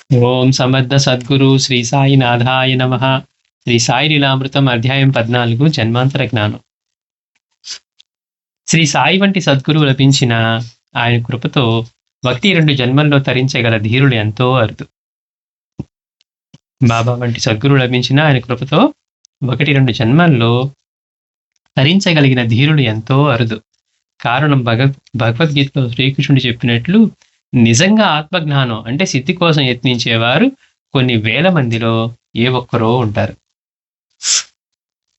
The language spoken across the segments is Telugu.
ఓం సమర్థ సద్గురు శ్రీ సాయినాథాయ నమః. శ్రీ సాయి లీలామృతం అధ్యాయం 14 జన్మాంతర జ్ఞానం. శ్రీ సాయి వంటి సద్గురువు లభించిన ఆయన కృపతో 1-2 జన్మల్లో తరించగల ధీరులు ఎంతో అరుదు. బాబా వంటి సద్గురువు లభించిన ఆయన కృపతో 1-2 జన్మల్లో తరించగలిగిన ధీరులు ఎంతో అరుదు. కారణం భగవద్గీతలో శ్రీకృష్ణుడు చెప్పినట్లు నిజంగా ఆత్మజ్ఞానం అంటే సిద్ధి కోసం యత్నించేవారు కొన్ని వేల మందిలో ఏ ఒక్కరో ఉంటారు.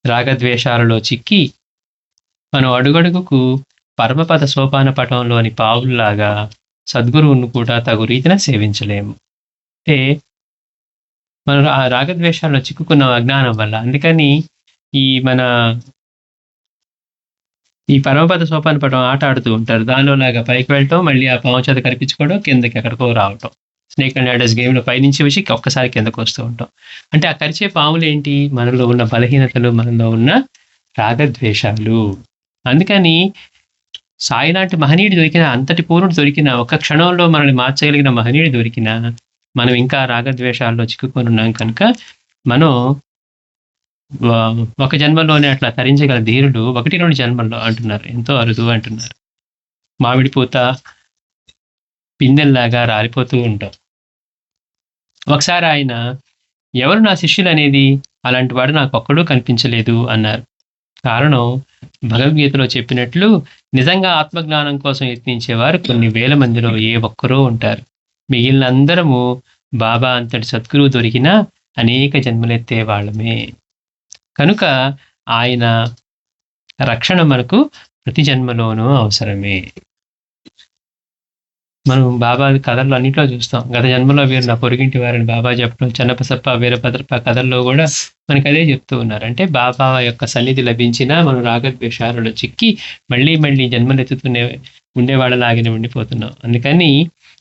రాగద్వేషాలలో చిక్కి మనం అడుగడుగుకు పరమపద సోపాన పటంలోని పావుల్లాగా సద్గురువును కూడా తగు రీతిన సేవించలేము. అంటే మనం ఆ రాగద్వేషాల్లో చిక్కుకున్న అజ్ఞానం వల్ల, అందుకని ఈ పరమపద సోపాన పటం ఆట ఆడుతూ ఉంటారు. దానిలో లాగా పైకి వెళ్ళటం, మళ్ళీ ఆ పాము చేత కనిపించుకోవడం, కిందకి ఎక్కడికో రావటం. స్నేక్ అండ్ ల్యాడర్స్ గేమ్లో పైనుంచి వచ్చి ఒక్కసారి కిందకు వస్తూ ఉంటాం. అంటే ఆ కరిచే పాములు ఏంటి? మనలో ఉన్న బలహీనతలు, మనలో ఉన్న రాగద్వేషాలు. అందుకని సాయి లాంటి మహనీయుడు దొరికిన, అంతటి పూర్ణుడు దొరికిన, ఒక్క క్షణంలో మనల్ని మార్చగలిగిన మహనీయుడు దొరికిన, మనం ఇంకా రాగద్వేషాల్లో చిక్కుకొని ఉన్నాం కనుక మనం ఒక జన్మలోనే అట్లా తరించగల ధీరుడు 1-2 జన్మల్లో అంటున్నారు, ఎంతో అరుదు అంటున్నారు. మామిడి పూత పిందెల్లాగా రాలిపోతూ ఉంటాం. ఒకసారి ఆయన, ఎవరు నా శిష్యులు అనేది, అలాంటి వాడు నాకొక్కడూ కనిపించలేదు అన్నారు. కారణం భగవద్గీతలో చెప్పినట్లు నిజంగా ఆత్మజ్ఞానం కోసం యత్నించేవారు కొన్ని వేల మందిలో ఏ ఒక్కరో ఉంటారు. మిగిలిన అందరము బాబా అంతటి సద్గురువు దొరికినా అనేక జన్మలెత్తే వాళ్ళమే. కనుక ఆయన రక్షణ మనకు ప్రతి జన్మలోనూ అవసరమే. మనం బాబా కథల్లో అన్నింటిలో చూస్తాం. గత జన్మలో వీరు నా పొరుగింటి వారిని బాబా చెప్పడం, చెన్నపసప్ప వీరభద్రప్ప కథల్లో కూడా మనకు అదే చెప్తూ ఉన్నారు. అంటే బాబా యొక్క సన్నిధి లభించినా మనం రాగద్వేషాలలో చిక్కి మళ్ళీ మళ్ళీ జన్మలెత్తుతూనే ఉండేవాళ్ళలాగానే ఉండిపోతున్నాం. అందుకని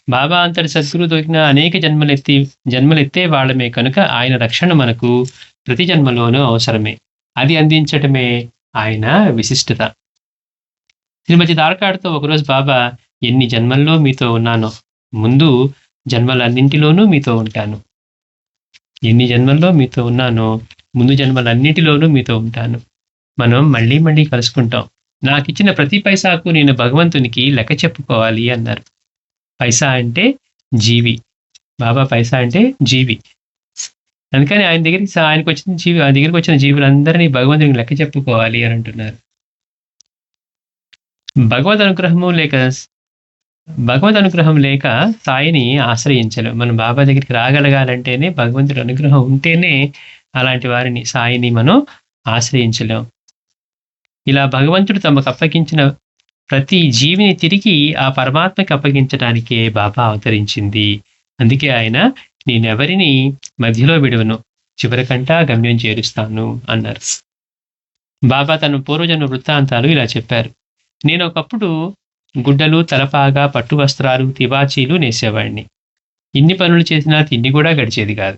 బాబా అంతటి సద్గురు దొరికిన అనేక జన్మలెత్తే వాళ్ళమే కనుక ఆయన రక్షణ మనకు ప్రతి జన్మలోనూ అవసరమే. అది అందించటమే ఆయన విశిష్టత. శ్రీమతి తారకాడుతో ఒకరోజు బాబా, ఎన్ని జన్మల్లో మీతో ఉన్నానో, ముందు జన్మలన్నింటిలోనూ మీతో ఉంటాను. ఎన్ని జన్మల్లో మీతో ఉన్నానో, ముందు జన్మలన్నింటిలోనూ మీతో ఉంటాను. మనం మళ్ళీ మళ్ళీ కలుసుకుంటాం. నాకిచ్చిన ప్రతి పైసాకు నేను భగవంతునికి లెక్క చెప్పుకోవాలి అన్నారు. పైసా అంటే జీవి, బాబా పైసా అంటే జీవి. అందుకని ఆయన దగ్గరికి వచ్చిన జీవులందరినీ భగవంతునికి లెక్క చెప్పుకోవాలి అని అంటున్నారు. భగవద్ అనుగ్రహం లేక సాయిని ఆశ్రయించలేం. మనం బాబా దగ్గరికి రాగలగాలంటేనే, భగవంతుడి అనుగ్రహం ఉంటేనే అలాంటి వారిని, సాయిని మనం ఆశ్రయించలేం. ఇలా భగవంతుడు తమకు అప్పగించిన ప్రతి జీవిని తిరిగి ఆ పరమాత్మకి అప్పగించడానికే బాబా అవతరించింది. అందుకే ఆయన, నేనెవరిని మధ్యలో విడువను, చివరికంటా గమ్యం చేరుస్తాను అన్నారు. బాబా తన పూర్వజన్మ వృత్తాంతాలు ఇలా చెప్పారు. నేను ఒకప్పుడు గుడ్డలు, తలపాగా, పట్టు వస్త్రాలు, తివాచీలు నేసేవాడిని. ఇన్ని పనులు చేసినా తిండి కూడా గడిచేది కాదు.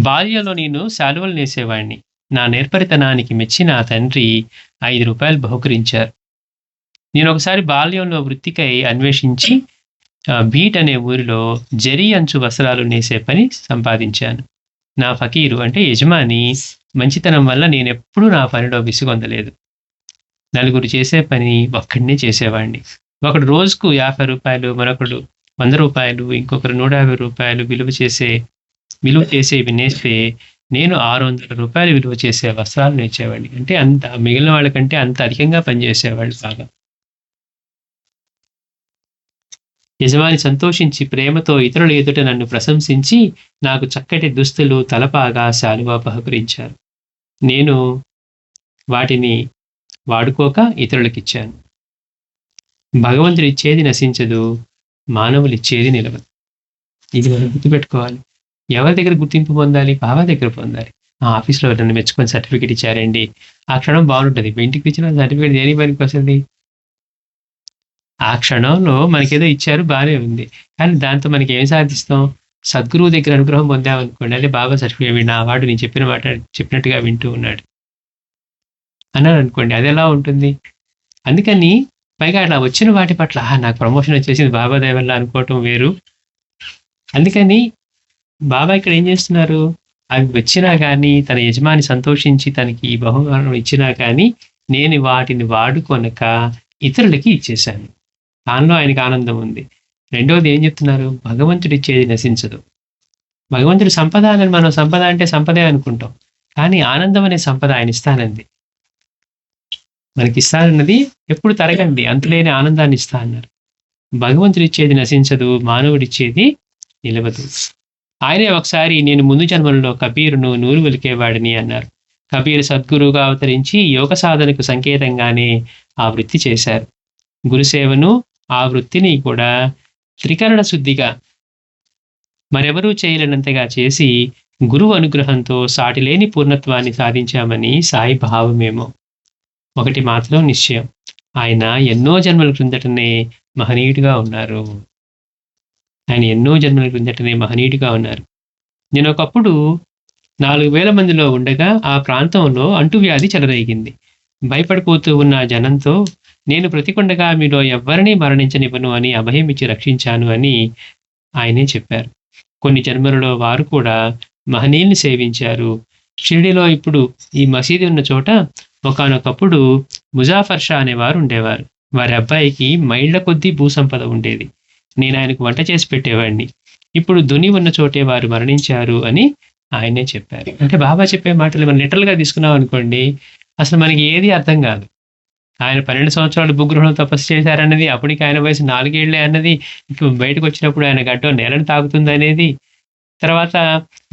బాల్యంలో నేను శాలువలు నేసేవాడిని. నా నేర్పరితనానికి మెచ్చి నా తండ్రి 5 రూపాయలు బహుకరించారు. నేను ఒకసారి బాల్యంలో వృత్తికై అన్వేషించి బీట్ అనే ఊరిలో జరీ అంచు వస్త్రాలు నేసే పని సంపాదించాను. నా ఫకీరు అంటే యజమాని మంచితనం వల్ల నేనెప్పుడూ నా పనిలో విసుగొందలేదు. నలుగురు చేసే పని ఒక్కడినే చేసేవాడిని. ఒకడు రోజుకు 50 రూపాయలు, మరొకడు 100 రూపాయలు, ఇంకొకరు 150 రూపాయలు విలువ చేసేవి నేస్తే, నేను 600 రూపాయలు విలువ చేసే వస్త్రాలు నేర్చేవాడిని. అంటే అంత మిగిలిన వాళ్ళకంటే అంత అధికంగా పనిచేసేవాళ్ళు బాగా. యజమాని సంతోషించి ప్రేమతో ఇతరుల ఎదుట నన్ను ప్రశంసించి నాకు చక్కటి దుస్తులు, తలపాగా, శాలువా బహుకరించారు. నేను వాటిని వాడుకోక ఇతరులకిచ్చాను. భగవంతుడు ఇచ్చేది నశించదు, మానవులు ఇచ్చేది నిలవదు. ఇది మనం గుర్తుపెట్టుకోవాలి. ఎవరి దగ్గర గుర్తింపు పొందాలి? బాబా దగ్గర పొందాలి. ఆ ఆఫీస్లో నన్ను మెచ్చుకొని సర్టిఫికేట్ ఇచ్చారండి, ఆ క్షణం బాగుంటుంది. ఇంటికి ఇచ్చిన సర్టిఫికేట్ దేని పనికి వస్తుంది? ఆ క్షణంలో మనకేదో ఇచ్చారు, బాగానే ఉంది. కానీ దాంతో మనకి ఏం సాధిస్తాం? సద్గురువు దగ్గర అనుగ్రహం పొందామనుకోండి, అంటే బాబా సర్టిఫికేట్, నా వాడు నేను చెప్పిన మాట చెప్పినట్టుగా వింటూ ఉన్నాడు అన్నాను అనుకోండి, అది ఎలా ఉంటుంది? అందుకని పైగా అట్లా వచ్చిన వాటి పట్ల నాకు ప్రమోషన్ వచ్చేసింది బాబా దయ వల్ల అనుకోవటం వేరు, అందుకని బాబా ఇక్కడ ఏం చేస్తున్నారు, అవి వచ్చినా కానీ తన యజమాని సంతోషించి తనకి ఈ బహుమానం ఇచ్చినా కానీ నేను వాటిని వాడుకొనక ఇతరులకి ఇచ్చేశాను. దానిలో ఆయనకి ఆనందం ఉంది. రెండవది ఏం చెప్తున్నారు, భగవంతుడు ఇచ్చేది నశించదు. భగవంతుడు సంపద అని మనం సంపద అంటే సంపదే అనుకుంటాం, కానీ ఆనందం అనే సంపద ఆయన ఇస్తానంది. మనకి ఇస్తానన్నది ఎప్పుడు తరగండి, అంతులేని ఆనందాన్ని ఇస్తా అన్నారు. భగవంతుడు ఇచ్చేది నశించదు, మానవుడిచ్చేది నిలవదు. ఆయనే ఒకసారి నేను ముందు జన్మలలో కబీరును నూరు ఒలికేవాడిని అన్నారు. కబీర్ సద్గురువుగా అవతరించి యోగ సాధనకు సంకేతంగానే ఆ వృత్తి చేశారు. గురుసేవను ఆ వృత్తిని కూడా త్రికరణ శుద్ధిగా మరెవరూ చేయలేనంతగా చేసి గురువు అనుగ్రహంతో సాటిలేని పూర్ణత్వాన్ని సాధించామని సాయి భావమేమో. ఒకటి మాత్రం నిశ్చయం, ఆయన ఎన్నో జన్మల క్రిందటనే మహనీయుడిగా ఉన్నారు. ఆయన ఎన్నో జన్మల క్రిందటనే మహనీయుడిగా ఉన్నారు. నేను ఒకప్పుడు 4,000 మందిలో ఉండగా ఆ ప్రాంతంలో అంటువ్యాధి చెలరేగింది. భయపడిపోతూ ఉన్న జనంతో నేను బ్రతికుండగా మీలో ఎవ్వరినీ మరణించనివ్వను అని అభయం ఇచ్చి రక్షించాను అని ఆయనే చెప్పారు. కొన్ని జన్మలలో వారు కూడా మహనీయుల్ని సేవించారు. షిరిడిలో ఇప్పుడు ఈ మసీదు ఉన్న చోట ఒకానొకప్పుడు ముజాఫర్ షా అనేవారు ఉండేవారు. వారి అబ్బాయికి మైళ్ళ కొద్దీ భూసంపద ఉండేది. నేను ఆయనకు వంట చేసి పెట్టేవాడిని. ఇప్పుడు దుని ఉన్న చోటే వారు మరణించారు అని ఆయనే చెప్పారు. అంటే బాబా చెప్పే మాటలు మనం లిటరల్గా తీసుకున్నాం అనుకోండి, అసలు మనకి ఏది అర్థం కాదు. ఆయన 12 సంవత్సరాలు భూగృహంలో తపస్సు చేశారన్నది, అప్పటికి ఆయన వయసు 4 ఏళ్లే అన్నది, ఇక బయటకు వచ్చినప్పుడు ఆయన గడ్డం నేలను తాగుతుంది అనేది, తర్వాత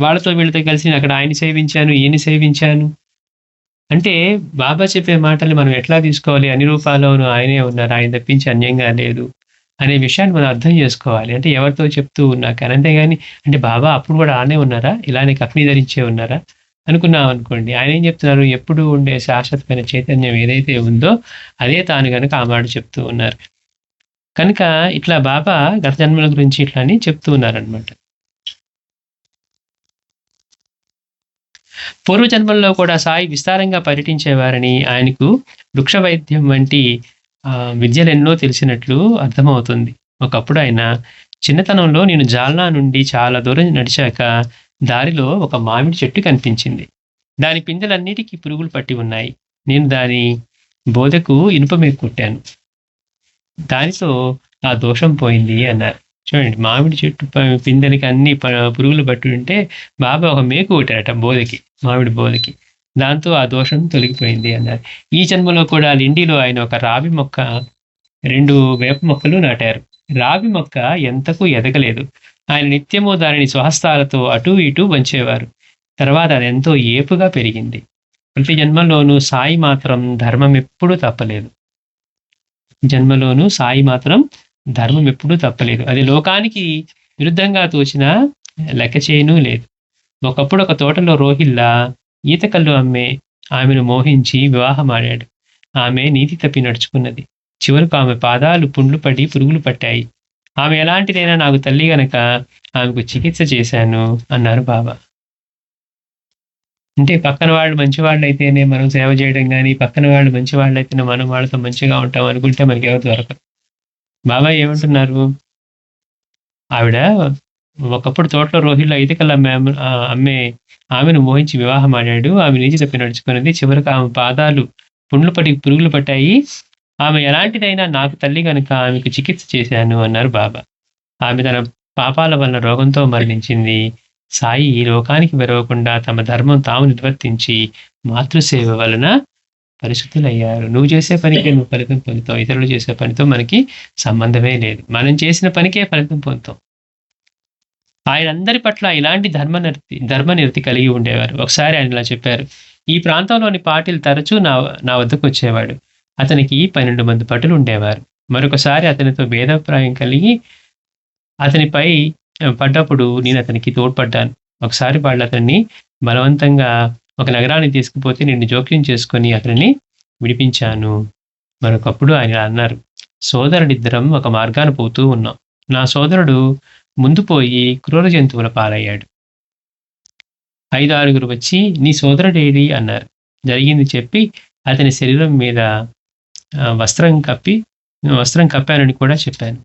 వాళ్ళతో వీళ్ళతో కలిసి అక్కడ ఆయన్ని సేవించాను, ఈయన్ని సేవించాను. అంటే బాబా చెప్పే మాటలు మనం ఎట్లా తీసుకోవాలి, అన్ని రూపాల్లోనూ ఆయనే ఉన్నారు, ఆయన తప్పించి అన్యంగా లేదు అనే విషయాన్ని మనం అర్థం చేసుకోవాలి. అంటే ఎవరితో చెప్తూ ఉన్నా కానీ, అంతేగాని అంటే బాబా అప్పుడు కూడా ఆనే ఉన్నారా, ఇలానే కఫ్ని ధరించే ఉన్నారా అనుకున్నాం అనుకోండి, ఆయన ఏం చెప్తున్నారు, ఎప్పుడు ఉండే శాశ్వతమైన చైతన్యం ఏదైతే ఉందో అదే తాను కనుక ఆ మాట చెప్తూ ఉన్నారు. కనుక ఇట్లా బాబా గత జన్మల గురించి ఇట్లా అని చెప్తూ ఉన్నారనమాట. పూర్వజన్మల్లో కూడా సాయి విస్తారంగా పర్యటించేవారని, ఆయనకు వృక్ష వైద్యం వంటి విద్యలెన్నో తెలిసినట్లు అర్థమవుతుంది. ఒకప్పుడు ఆయన చిన్నతనంలో నేను జాల్నా నుండి చాలా దూరం నడిచాక దారిలో ఒక మామిడి చెట్టు కనిపించింది. దాని పిందెలన్నిటికీ పురుగులు పట్టి ఉన్నాయి. నేను దాని బోధకు ఇనుప మేకు కొట్టాను. దానితో ఆ దోషం పోయింది అన్నారు. చూడండి, మామిడి చెట్టు పిందెలకి అన్ని పురుగులు పట్టి ఉంటే బాబా ఒక మేకు కొట్టారట బోధకి, మామిడి బోధకి. దాంతో ఆ దోషం తొలగిపోయింది అన్నారు. ఈ జన్మలో కూడా లిండిలో ఆయన ఒక రావి మొక్క, 2 వేప మొక్కలు నాటారు. రావి మొక్క ఎంతకు ఎదగలేదు. ఆయన నిత్యము దానిని స్వహస్తాలతో అటూ ఇటూ వంచేవారు. తర్వాత అది ఎంతో ఏపుగా పెరిగింది. ప్రతి జన్మలోనూ సాయి మాత్రం ధర్మం ఎప్పుడూ తప్పలేదు. జన్మలోనూ సాయి మాత్రం ధర్మం ఎప్పుడూ తప్పలేదు. అది లోకానికి విరుద్ధంగా తోచినా లెక్క చేయనూ లేదు. ఒకప్పుడు ఒక తోటలో రోహిల్లా ఈతకల్లు అమ్మే ఆమెను మోహించి వివాహమాడాడు. ఆమె నీతి తప్పి నడుచుకున్నది. చివరకు ఆమె పాదాలు పుండ్లు పడి పురుగులు పట్టాయి. ఆమె ఎలాంటిదైనా నాకు తల్లి గనక ఆమెకు చికిత్స చేశాను అన్నారు బాబా. అంటే పక్కన వాళ్ళు మంచివాళ్ళు అయితేనే మనం సేవ చేయడం కానీ, పక్కన వాళ్ళు మంచి వాళ్ళు అయితేనే మనం వాళ్ళతో మంచిగా ఉంటాం అనుకుంటే మనకి ఎవరు దొరకరు. బాబా ఏమంటున్నారు, ఆవిడ ఒకప్పుడు తోటలో రోహిల్లో ఈతకల్లు అమ్మే ఆమెను మోహించి వివాహం ఆడాడు. ఆమె నీతి తప్పి నడుచుకున్నది. చివరకు ఆమె పాదాలు పుండ్లు పడి పురుగులు పట్టాయి. ఆమె ఎలాంటిదైనా నాకు తల్లి కనుక ఆమెకు చికిత్స చేశాను అన్నారు బాబా. ఆమె తన పాపాల వలన రోగంతో మరణించింది. సాయి ఈ లోకానికి వెరవకుండా తమ ధర్మం తాము నిర్వర్తించి మాతృసేవ వలన పరిశుద్ధులయ్యారు. నువ్వు చేసే పనికే నువ్వు ఫలితం పొందుతావు, ఇతరులు చేసే పనితో మనకి సంబంధమే లేదు. మనం చేసిన పనికే ఫలితం పొందుతాం. ఆయన అందరి పట్ల ఇలాంటి ధర్మనిరతి కలిగి ఉండేవారు. ఒకసారి ఆయన ఇలా చెప్పారు, ఈ ప్రాంతంలోని పాటిల్ తరచూ నా వద్దకు వచ్చేవాడు. అతనికి 12 మంది భటులు ఉండేవారు. మరొకసారి అతనితో భేదాభిప్రాయం కలిగి అతనిపై పడ్డప్పుడు నేను అతనికి తోడ్పడ్డాను. ఒకసారి వాళ్ళు అతన్ని బలవంతంగా ఒక నగరానికి తీసుకుపోతే నేను జోక్యం చేసుకొని అతనిని విడిపించాను. మరొకప్పుడు ఆయన అన్నారు, సోదరుడిద్దరం ఒక మార్గాన పోతూ ఉన్నాం. నా సోదరుడు ముందు పోయి క్రూర జంతువుల పాలయ్యాడు. 5-6 వచ్చి నీ సోదరుడేడి అన్నారు. జరిగింది చెప్పి అతని శరీరం మీద వస్త్రం కప్పానని కూడా చెప్పాను.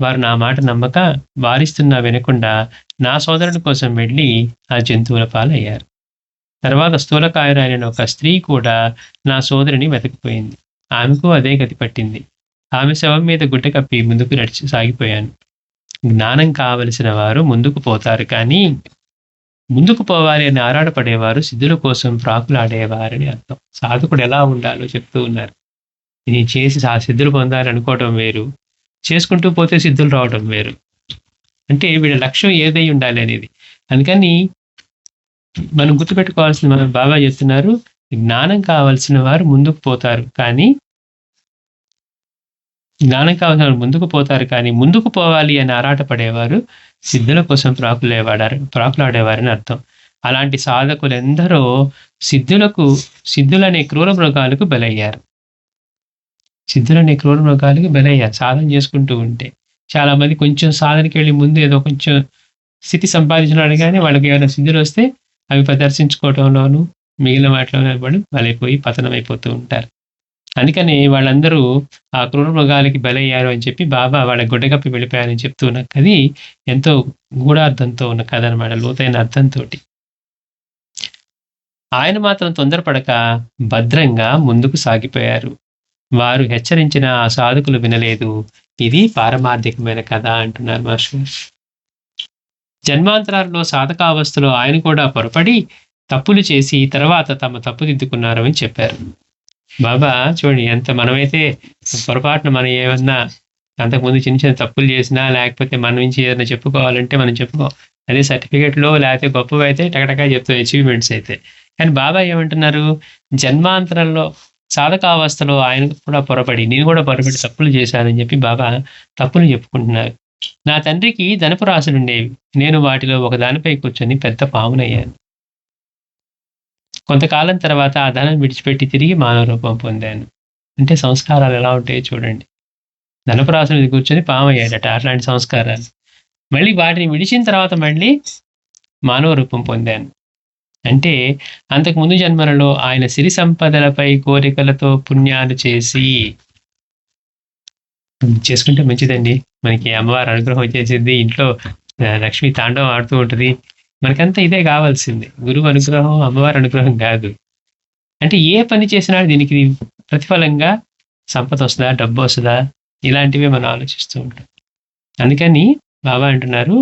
వారు నా మాట నమ్మక వారిస్తున్నా వినకుండా నా సోదరుని కోసం వెళ్ళి ఆ జంతువుల పాలయ్యారు. తర్వాత స్థూలకాయురాలైన ఒక స్త్రీ కూడా నా సోదరిని వెతకపోయింది. ఆమెకు అదే గతి పట్టింది. ఆమె శవం మీద గుడ్డ కప్పి ముందుకు సాగిపోయాను. జ్ఞానం కావలసిన వారు ముందుకు పోతారు కానీ ముందుకు పోవాలి అని ఆరాటపడేవారు సిద్ధుల కోసం ప్రాకులాడేవారని అర్థం. సాధకుడు ఎలా ఉండాలో చెప్తూ ఉన్నారు. ఇది చేసి ఆ సిద్ధులు పొందాలనుకోవటం వేరు, చేసుకుంటూ పోతే సిద్ధులు రావటం వేరు. అంటే వీళ్ళ లక్ష్యం ఏదై ఉండాలి అనేది. అందుకని మనం గుర్తుపెట్టుకోవాల్సింది, మనం బాబా చెప్తున్నారు, జ్ఞానం కావాల్సిన వారు ముందుకు పోతారు కానీ ముందుకు పోవాలి అని ఆరాటపడేవారు సిద్ధుల కోసం ప్రాకులాడేవారని అర్థం. అలాంటి సాధకులెందరో సిద్ధులనే క్రూర మృగాలకు బలయ్యారు. సాధన చేసుకుంటూ ఉంటే. చాలా మంది కొంచెం సాధనకి వెళ్ళి ముందు ఏదో కొంచెం స్థితి సంపాదించినాడు కానీ వాళ్ళకి ఏమైనా సిద్ధులు వస్తే అవి ప్రదర్శించుకోవటంలోనూ మిగిలిన వాటిలోనే బలైపోయి పతనం అయిపోతూ ఉంటారు. అందుకని వాళ్ళందరూ ఆ క్రూర మృగాలకి బలయ్యారు అని చెప్పి బాబా వాళ్ళ గుడ్డగప్పి వెళ్ళిపోయారని చెప్తూ ఉన్న కది ఎంతో గూఢార్థంతో ఉన్న కథ అనమాట, లోతైన అర్థంతో. ఆయన మాత్రం తొందరపడక భద్రంగా ముందుకు సాగిపోయారు. వారు హెచ్చరించిన ఆ సాధకులు వినలేదు. ఇది పారమార్థికమైన కథ అంటున్నారు మాస్టర్. జన్మాంతరాల్లో సాధకావస్థలో ఆయన కూడా పొరపడి తప్పులు చేసి తర్వాత తమ తప్పు దిద్దుకున్నారు అని చెప్పారు. బాబా చూడండి, ఎంత మనమైతే పొరపాటున మనం ఏమన్నా అంతకుముందు చిన్న చిన్న తప్పులు చేసినా లేకపోతే మన నుంచి ఏదైనా చెప్పుకోవాలంటే మనం అదే సర్టిఫికేట్లో లేకపోతే గొప్పవి అయితే టకటకా చెప్తాం, అచీవ్మెంట్స్ అయితే. కానీ బాబా ఏమంటున్నారు, జన్మాంతరంలో సాధకావస్థలో ఆయన కూడా పొరపడి నేను కూడా పొరపడి తప్పులు చేశానని చెప్పి బాబా తప్పులు చెప్పుకుంటున్నారు. నా తండ్రికి ధనపు రాసులుండేవి. నేను వాటిలో ఒక దానిపై కూర్చొని పెద్ద పామునయ్యాను. కొంతకాలం తర్వాత ఆ ధనం విడిచిపెట్టి తిరిగి మానవ రూపం పొందాను. అంటే సంస్కారాలు ఎలా ఉంటాయో చూడండి. ధనపు రాసు మీద కూర్చొని పాము అయ్యాడట, అట్లాంటి సంస్కారాలు. మళ్ళీ వాటిని విడిచిన తర్వాత మళ్ళీ మానవ రూపం పొందాను. అంటే అంతకు ముందు జన్మలలో ఆయన సిరి సంపదలపై కోరికలతో పుణ్యాలు చేసుకుంటే మంచిదండి. మనకి అమ్మవారి అనుగ్రహం వచ్చేసింది, ఇంట్లో లక్ష్మి తాండవం ఆడుతూ ఉంటుంది. మనకంతా ఇదే కావాల్సింది, గురువు అనుగ్రహం, అమ్మవారి అనుగ్రహం కాదు. అంటే ఏ పని చేసినా దీనికి ప్రతిఫలంగా సంపద వస్తుందా, డబ్బు వస్తుందా, ఇలాంటివే మనం ఆలోచిస్తూ ఉంటాం. అందుకని బాబా అంటున్నారు,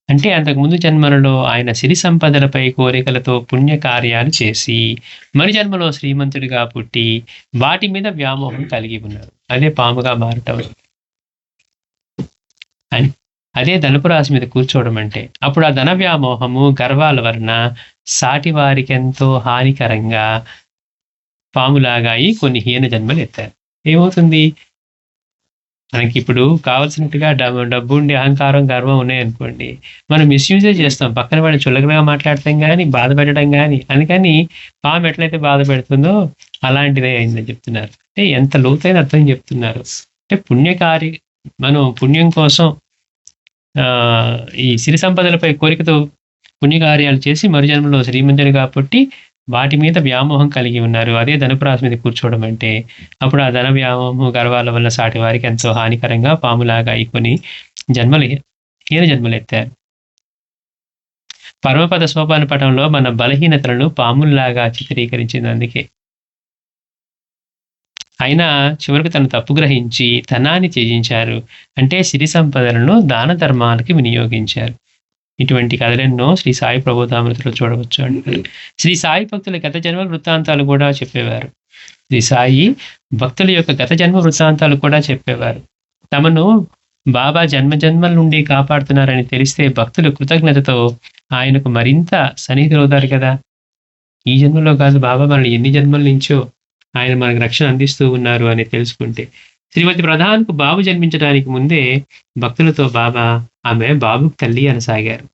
అంటే అంతకుముందు జన్మలలో ఆయన సిరి సంపదలపై కోరికలతో పుణ్యకార్యాలు చేసి మరి జన్మలో శ్రీమంతుడిగా పుట్టి వాటి మీద వ్యామోహం కలిగి ఉన్నారు. అదే పాముగా మారటం, అదే ధనపు రాశి మీద కూర్చోవడం. అంటే అప్పుడు ఆ ధన వ్యామోహము గర్వాల వలన సాటి వారికి ఎంతో హానికరంగా పాములాగా అయి కొన్ని హీన జన్మలు ఎత్తారు. ఏమవుతుంది, మనకి ఇప్పుడు కావాల్సినట్టుగా డబ్బు ఉండి అహంకారం గర్వం ఉన్నాయనుకోండి, మనం మిస్యూజే చేస్తాం. పక్కన వాడిని చులకనగా మాట్లాడతాం కానీ బాధ పెట్టడం కానీ. అందుకని పాము ఎట్లయితే బాధ పెడుతుందో అలాంటిదే అయిందని చెప్తున్నారు. అంటే ఎంత లోతైన అర్థం చెప్తున్నారు. అంటే మనం పుణ్యం కోసం ఈ సిరి సంపదలపై కోరికతో పుణ్యకార్యాలు చేసి మరుజన్మలో శ్రీమంతునిగా పుట్టి వాటి మీద వ్యామోహం కలిగి ఉన్నారు. అదే ధనపు రాశి మీద కూర్చోవడం. అంటే అప్పుడు ఆ ధన వ్యామోహము గర్వాల వల్ల సాటి వారికి ఎంతో హానికరంగా పాములాగా అయికొని హీన జన్మలు ఎత్తారు. పరమపద సోపాన పటంలో మన బలహీనతలను పాముల్లాగా చిత్రీకరించింది. అందుకే అయినా చివరికి తన తప్పు గ్రహించి ధనాన్ని త్యజించారు. అంటే సిరి సంపదలను దాన ధర్మాలకి వినియోగించారు. ఇటువంటి కథలెన్నో శ్రీ సాయి ప్రబోధామృతిలో చూడవచ్చు అంటారు. శ్రీ సాయి భక్తుల గత జన్మ వృత్తాంతాలు కూడా చెప్పేవారు. శ్రీ సాయి భక్తుల యొక్క గత జన్మ వృత్తాంతాలు కూడా చెప్పేవారు. తమను బాబా జన్మల నుండి కాపాడుతున్నారని తెలిస్తే భక్తులు కృతజ్ఞతతో ఆయనకు మరింత సన్నిహితులవుతారు కదా. ఈ జన్మలో కాదు, బాబా మనల్ని ఎన్ని జన్మల నుంచో ఆయన మనకు రక్షణ అందిస్తూ ఉన్నారు అని తెలుసుకుంటే. శ్రీమతి ప్రధాన్కు బాబు జన్మించడానికి ముందే భక్తులతో బాబా ఆమె బాబుకు తల్లి అనసాగారు.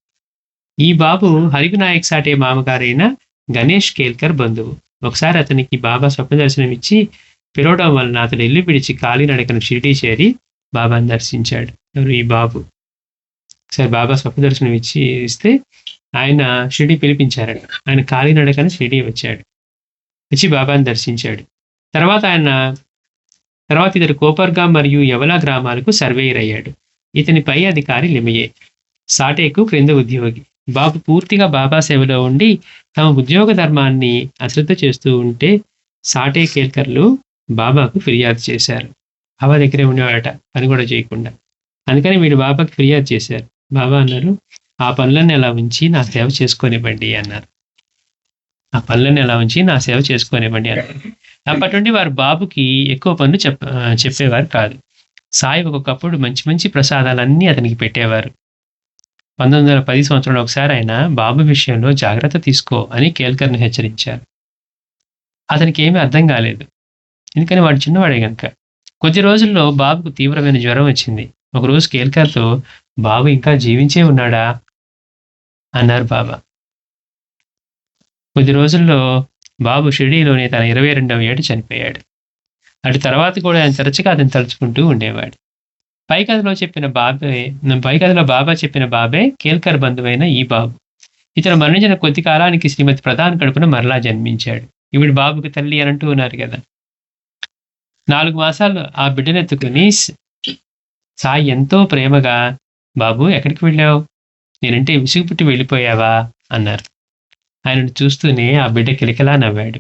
ఈ బాబు హరివినాయక్ సాటే మామగారైన గణేష్ కేల్కర్ బంధువు. ఒకసారి అతనికి బాబా స్వప్న దర్శనం ఇచ్చి పిలవడం వలన అతను ఇల్లు విడిచి కాలినడకను షిరిడీ చేరి బాబాను దర్శించాడు. ఎవరు, ఈ బాబు. ఒకసారి బాబా స్వప్న దర్శనం ఇస్తే ఆయన షిరిడీ పిలిపించారట. ఆయన కాలినడకను షిరిడీ వచ్చి బాబాను దర్శించాడు. తర్వాత ఆయన తర్వాత ఇతడు కోపర్గాం మరియు యవలా గ్రామాలకు సర్వేయర్ అయ్యాడు. ఇతని పై అధికారి లిమయే, సాటేకు క్రింద ఉద్యోగి. బాబు పూర్తిగా బాబా సేవలో ఉండి తమ ఉద్యోగ ధర్మాన్ని అశ్రద్ధ చేస్తూ ఉంటే సాటే కేల్కర్లు బాబాకు ఫిర్యాదు చేశారు. బాబా దగ్గరే ఉండేవాడట, పని కూడా చేయకుండా. అందుకని వీడు బాబాకి ఫిర్యాదు చేశారు. బాబా అన్నారు, ఆ పనులన్నీ ఎలా ఉంచి నా సేవ చేసుకోనివ్వండి అన్నారు. ఆ పనులన్నీ ఎలా ఉంచి నా సేవ చేసుకోనివ్వండి అన్నారు. అప్పటి నుండి వారు బాబుకి ఎక్కువ పనులు చెప్పేవారు కాదు. సాయి ఒక్కొక్కప్పుడు మంచి మంచి ప్రసాదాలన్నీ అతనికి పెట్టేవారు. 1910 సంవత్సరంలో ఒకసారి ఆయన బాబు విషయంలో జాగ్రత్త తీసుకో అని కేల్కర్ను హెచ్చరించారు. అతనికి ఏమీ అర్థం కాలేదు, ఎందుకని వాడు చిన్నవాడే గనక. కొద్ది రోజుల్లో బాబుకు తీవ్రమైన జ్వరం వచ్చింది. ఒకరోజు కేల్కర్తో, బాబు ఇంకా జీవించే ఉన్నాడా అన్నారు బాబా. కొద్ది రోజుల్లో బాబు షిరిడీలోనే తన 22వ ఏట చనిపోయాడు. అటు తర్వాత కూడా ఆయన తరచుగా అతను తలుచుకుంటూ ఉండేవాడు. పై కథలో బాబా చెప్పిన బాబే కేల్కర్ బంధువైన ఈ బాబు. ఇతను మరణించిన కొద్ది కాలానికి శ్రీమతి ప్రధాన్ కడుపున మరలా జన్మించాడు. ఈవిడ బాబుకి తల్లి అని అంటూ ఉన్నారు కదా. 4 మాసాలు ఆ బిడ్డనెత్తుకుని సాయి ఎంతో ప్రేమగా, బాబు ఎక్కడికి వెళ్ళావు, నేనంటే విసుగు పుట్టి వెళ్ళిపోయావా అన్నారు. ఆయనను చూస్తూనే ఆ బిడ్డ కిలకిలా నవ్వాడు.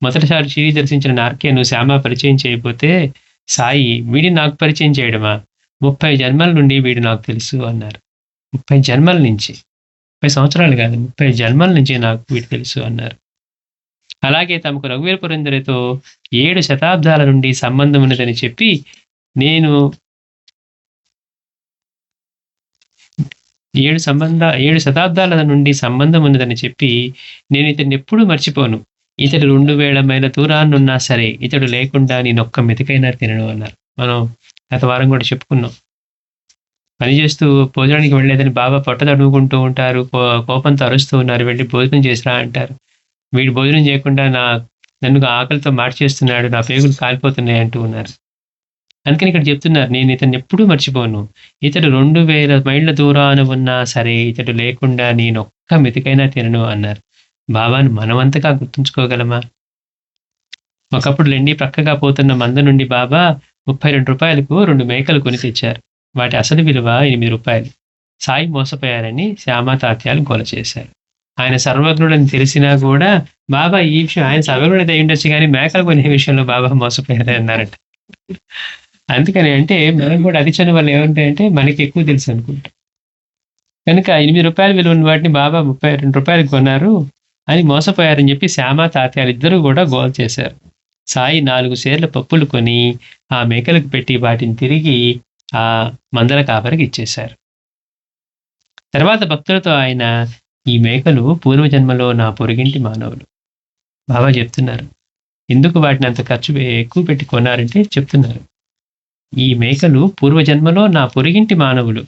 మొదటిసారి షిరిడి దర్శించిన నార్కేను శ్యామ పరిచయం చేయబోతే సాయి, వీడిని నాకు పరిచయం చేయడమా, 30 జన్మల నుండి వీడు నాకు తెలుసు అన్నారు. 30 జన్మల నుంచి, 30 సంవత్సరాలు కాదు, 30 జన్మల నుంచి నాకు వీడు తెలుసు అన్నారు. అలాగే తమకు రఘువీర పురందరితో 7 శతాబ్దాల నుండి సంబంధం ఉన్నదని చెప్పి, నేను 7 శతాబ్దాల నుండి సంబంధం ఉన్నదని చెప్పి నేను ఇతన్ని ఎప్పుడూ మర్చిపోను. ఇతడు 2000 మైళ్ళ దూరాన్నున్నా సరే ఇతడు లేకుండా నేనొక్క మెతుకైనా తినను అన్నారు. మనం గత వారం కూడా చెప్పుకున్నాం. పని చేస్తూ భోజనానికి వెళ్ళలేదని బాబా పొట్ట తడుముకుంటూ ఉంటారు, కోపంతో అరుస్తూ ఉన్నారు, వెళ్ళి భోజనం చేసిరా అంటారు. వీడు భోజనం చేయకుండా నన్ను ఆకలితో మార్చేస్తున్నాడు, నా పేగులు కాలిపోతున్నాయి అంటూ ఉన్నారు. అందుకని ఇక్కడ చెప్తున్నారు, నేను ఇతన్ని ఎప్పుడూ మర్చిపోను. ఇతడు 2000 మైళ్ళ దూరాన ఉన్నా సరే ఇతడు లేకుండా నేనొక్క మెతుకైనా తినను అన్నారు. బాబాను మనమంతగా గుర్తుంచుకోగలమా? ఒకప్పుడు లెండి ప్రక్కగా పోతున్న మంద నుండి బాబా 32 రూపాయలకు 2 మేకలు కొని తెచ్చారు. వాటి అసలు విలువ 8 రూపాయలు. సాయి మోసపోయారని శ్యామ తాత్యాలు గోల చేశారు. ఆయన సర్వజ్ఞుడని తెలిసినా కూడా బాబా ఈ విషయం, ఆయన సర్వజ్ఞుడైతే ఉండొచ్చు కానీ మేకలు కొనే విషయంలో బాబా మోసపోయారని అన్నారట. అందుకని అంటే మనం కూడా అతి చనువు వల్ల ఏమంటాయంటే మనకి ఎక్కువ తెలుసు అనుకుంటాం. కనుక 8 రూపాయల విలువ ఉన్న వాటిని బాబా 32 రూపాయలకు కొన్నారు అని మోసపోయారని చెప్పి శ్యామ తాత్యాలు ఇద్దరు కూడా గోల్ చేశారు. సాయి 4 సేర్ల పప్పులు కొని ఆ మేకలకు పెట్టి వాటిని తిరిగి ఆ మందల కాపరికి ఇచ్చేశారు. తర్వాత భక్తులతో ఆయన, ఈ మేకలు పూర్వజన్మలో నా పొరుగింటి మానవులు. బాబా చెప్తున్నారు, ఎందుకు వాటిని అంత ఎక్కువ పెట్టి కొన్నారంటే చెప్తున్నారు, ఈ మేకలు పూర్వజన్మలో నా పొరుగింటి మానవులు.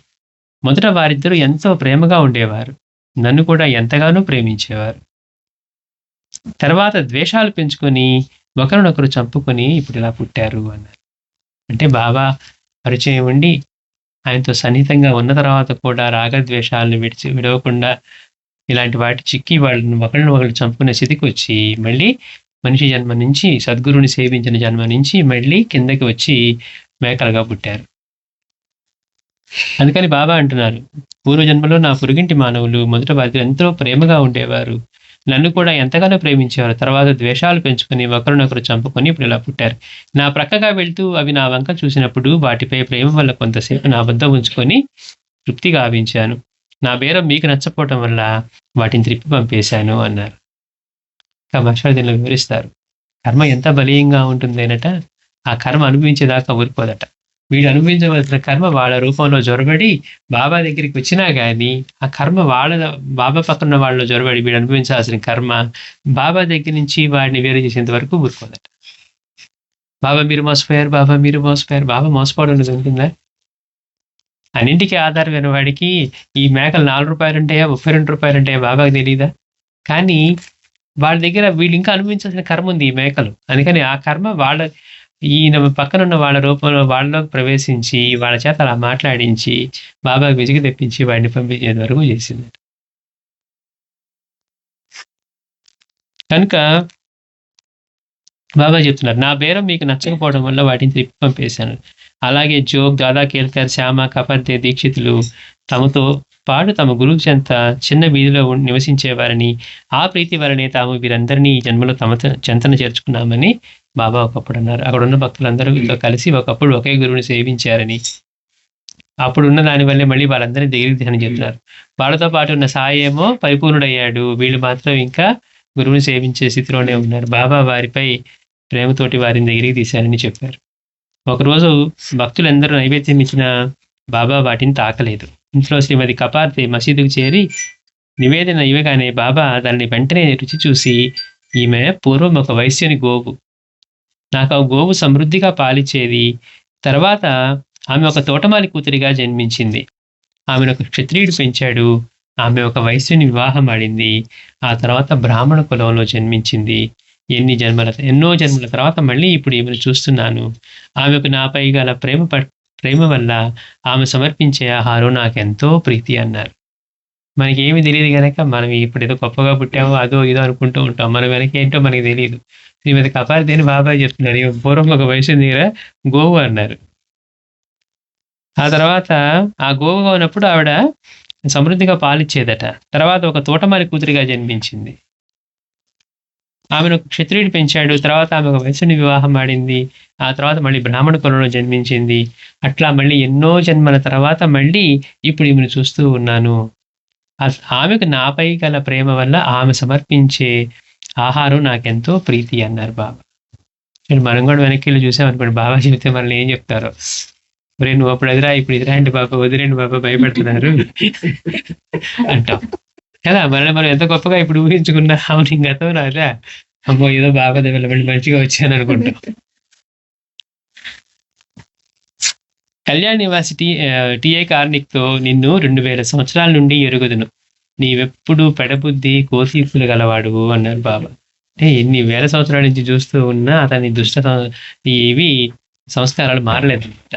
మొదట వారిద్దరూ ఎంతో ప్రేమగా ఉండేవారు, నన్ను కూడా ఎంతగానో ప్రేమించేవారు. తర్వాత ద్వేషాలు పెంచుకొని ఒకరినొకరు చంపుకొని ఇప్పుడు ఇలా పుట్టారు అన్నారు. అంటే బాబా పరిచయం ఉండి ఆయనతో సన్నిహితంగా ఉన్న తర్వాత కూడా రాగద్వేషాలను విడవకుండా ఇలాంటి వాటి చిక్కి వాళ్ళని ఒకరిని చంపుకునే స్థితికి వచ్చి మళ్ళీ మనిషి జన్మ నుంచి, సద్గురుని సేవించిన జన్మ నుంచి మళ్ళీ కిందకి వచ్చి మేకలుగా పుట్టారు. అందుకని బాబా అంటున్నారు, పూర్వజన్మలో నా పొరుగింటి మానవులు, మొదట వారితో ఎంతో ప్రేమగా ఉండేవారు, నన్ను కూడా ఎంతగానో ప్రేమించేవారు. తర్వాత ద్వేషాలు పెంచుకొని ఒకరినొకరు చంపుకొని ఇప్పుడు ఇలా పుట్టారు. నా ప్రక్కగా వెళ్తూ అవి నా వంక చూసినప్పుడు వాటిపై ప్రేమ వల్ల కొంతసేపు నా వద్ద ఉంచుకొని తృప్తి గావించాను. నా బేరం మీకు నచ్చపోవటం వల్ల వాటిని త్రిప్పి పంపేశాను అన్నారు. ఇంకా భాషలో దీనిలో వివరిస్తారు, కర్మ ఎంత బలీయంగా ఉంటుందేనట, ఆ కర్మ అనుభవించేదాకా ఊరుకోదట. వీడు అనుభవించవలసిన కర్మ వాళ్ళ రూపంలో జొరబడి బాబా దగ్గరికి వచ్చినా కానీ ఆ కర్మ బాబా పక్కన వాళ్ళలో జొరబడి వీడు అనుభవించాల్సిన కర్మ బాబా దగ్గర నుంచి వాడిని వేరు చేసేంత వరకు ఊరుకోదట. బాబా మీరు మోసపోయారు, బాబా మీరు మోసపోయారు, బాబా మోసపోవడం అనేది ఉంటుందా? అన్నింటికీ ఆధారమైన వాడికి ఈ మేకలు 4 రూపాయలు ఉంటాయా, 32 రూపాయలు ఉంటాయా బాబాకి తెలియదా? కానీ వాళ్ళ దగ్గర వీళ్ళు ఇంకా అనుభవించాల్సిన కర్మ ఉంది, ఈ మేకలు. అందుకని ఆ కర్మ ఈయన పక్కన ఉన్న వాళ్ళ రూపంలో వాళ్ళలోకి ప్రవేశించి వాళ్ళ చేత అలా మాట్లాడించి బాబాకి విసిగి తెప్పించి వాడిని పంపించేంత వరకు చేసింది. కనుక బాబా చెప్తున్నారు, నా బేరం మీకు నచ్చకపోవడం వల్ల వాటిని తిప్పి పంపేశాను. అలాగే జోగ్, దాదా కేల్కర్, శ్యామ, కపర్దే దీక్షితులు తమతో పాటు తమ గురువు చెంత చిన్న వీధిలో నివసించేవారని, ఆ ప్రీతి వలనే తాము వీరందరినీ ఈ జన్మలో తమ చెంతన చేర్చుకున్నామని బాబా ఒకప్పుడు అన్నారు. అక్కడ ఉన్న భక్తులందరూ వీళ్ళతో కలిసి ఒకప్పుడు ఒకే గురువుని సేవించారని, అప్పుడున్న దానివల్లే మళ్ళీ వాళ్ళందరినీ దగ్గరికి ధ్యానం చెప్తున్నారు. వాళ్ళతో పాటు ఉన్న సాయి ఏమో పరిపూర్ణుడయ్యాడు, వీళ్ళు మాత్రం ఇంకా గురువుని సేవించే స్థితిలోనే ఉన్నారు. బాబా వారిపై ప్రేమతోటి వారిని దగ్గరికి తీశారని చెప్పారు. ఒకరోజు భక్తులందరూ నైవేద్యం ఇచ్చిన బాబా వాటిని తాకలేదు. ఇంట్లో శ్రీమతి కపార్తే మసీదుకు చేరి నివేదన ఇవ్వగానే బాబా దాన్ని వెంటనే రుచి చూసి, ఈమె పూర్వం ఒక వైశ్యుని గోవు, నాకు ఆ గోవు సమృద్ధిగా పాలిచ్చేది. తర్వాత ఆమె ఒక తోటమాలి కూతురిగా జన్మించింది. ఆమెను ఒక క్షత్రియుడు పెంచాడు. ఆమె ఒక వైశ్యుని వివాహం ఆడింది. ఆ తర్వాత బ్రాహ్మణ కులంలో జన్మించింది. ఎన్నో జన్మల తర్వాత మళ్ళీ ఇప్పుడు ఈమెను చూస్తున్నాను. ఆమెకు నాపై గల ప్రేమ వల్ల ఆమె సమర్పించే ఆహారం నాకెంతో ప్రీతి అన్నారు. మనకేమి తెలియదు కనుక మనం ఇప్పుడు ఏదో గొప్పగా పుట్టామో అదో ఇదో అనుకుంటూ ఉంటాం. మన వెనక ఏంటో మనకి తెలియదు. శ్రీమతి కపార్దేని బాబాయ్ చెప్తున్నారు, పూర్వం ఒక వైశ్యుని దగ్గర గోవు అన్నారు. ఆ తర్వాత ఆ గోవుగా ఉన్నప్పుడు ఆవిడ సమృద్ధిగా పాలిచ్చేదట. తర్వాత ఒక తోటమాలి కూతురిగా జన్మించింది. ఆమెను ఒక క్షత్రియుడు పెంచాడు. తర్వాత ఆమె ఒక వైశ్యుని వివాహం ఆడింది. ఆ తర్వాత మళ్ళీ బ్రాహ్మణ కులంలో జన్మించింది. అట్లా మళ్ళీ ఎన్నో జన్మల తర్వాత మళ్ళీ ఇప్పుడు ఈమెను చూస్తూ ఉన్నాను. ఆమెకు నాపై గల ప్రేమ వల్ల ఆమె సమర్పించే ఆహారం నాకెంతో ప్రీతి అన్నారు బాబా. మనం కూడా వెనక్కి వెళ్ళి చూసామనుకోండి, బాబా చెబితే మనల్ని ఏం చెప్తారో, ఒరే నువ్వు అప్పుడు ఎదురా, ఇప్పుడు ఎదురాంటి బాబా, వదిలేండి బాబా, భయపడుతున్నారు అంటాం కదా. మనం ఎంత గొప్పగా ఇప్పుడు ఊహించుకున్నా, అవును గతం రాదా, అమ్మో ఏదో బాబా దగ్గర వెళ్ళి మంచిగా వచ్చాను అనుకుంటాం. కళ్యాణ్ నివాసి టిఏ కార్నిక్తో నిన్ను 2000 సంవత్సరాల నుండి ఎరుగుదును, నీవెప్పుడు పెడబుద్ధి కోసీపులు గలవాడు అన్నారు బాబా. అంటే ఎన్ని వేల సంవత్సరాల నుంచి చూస్తూ ఉన్నా అతని ఇవి సంస్కారాలు మారలేదు అనమాట.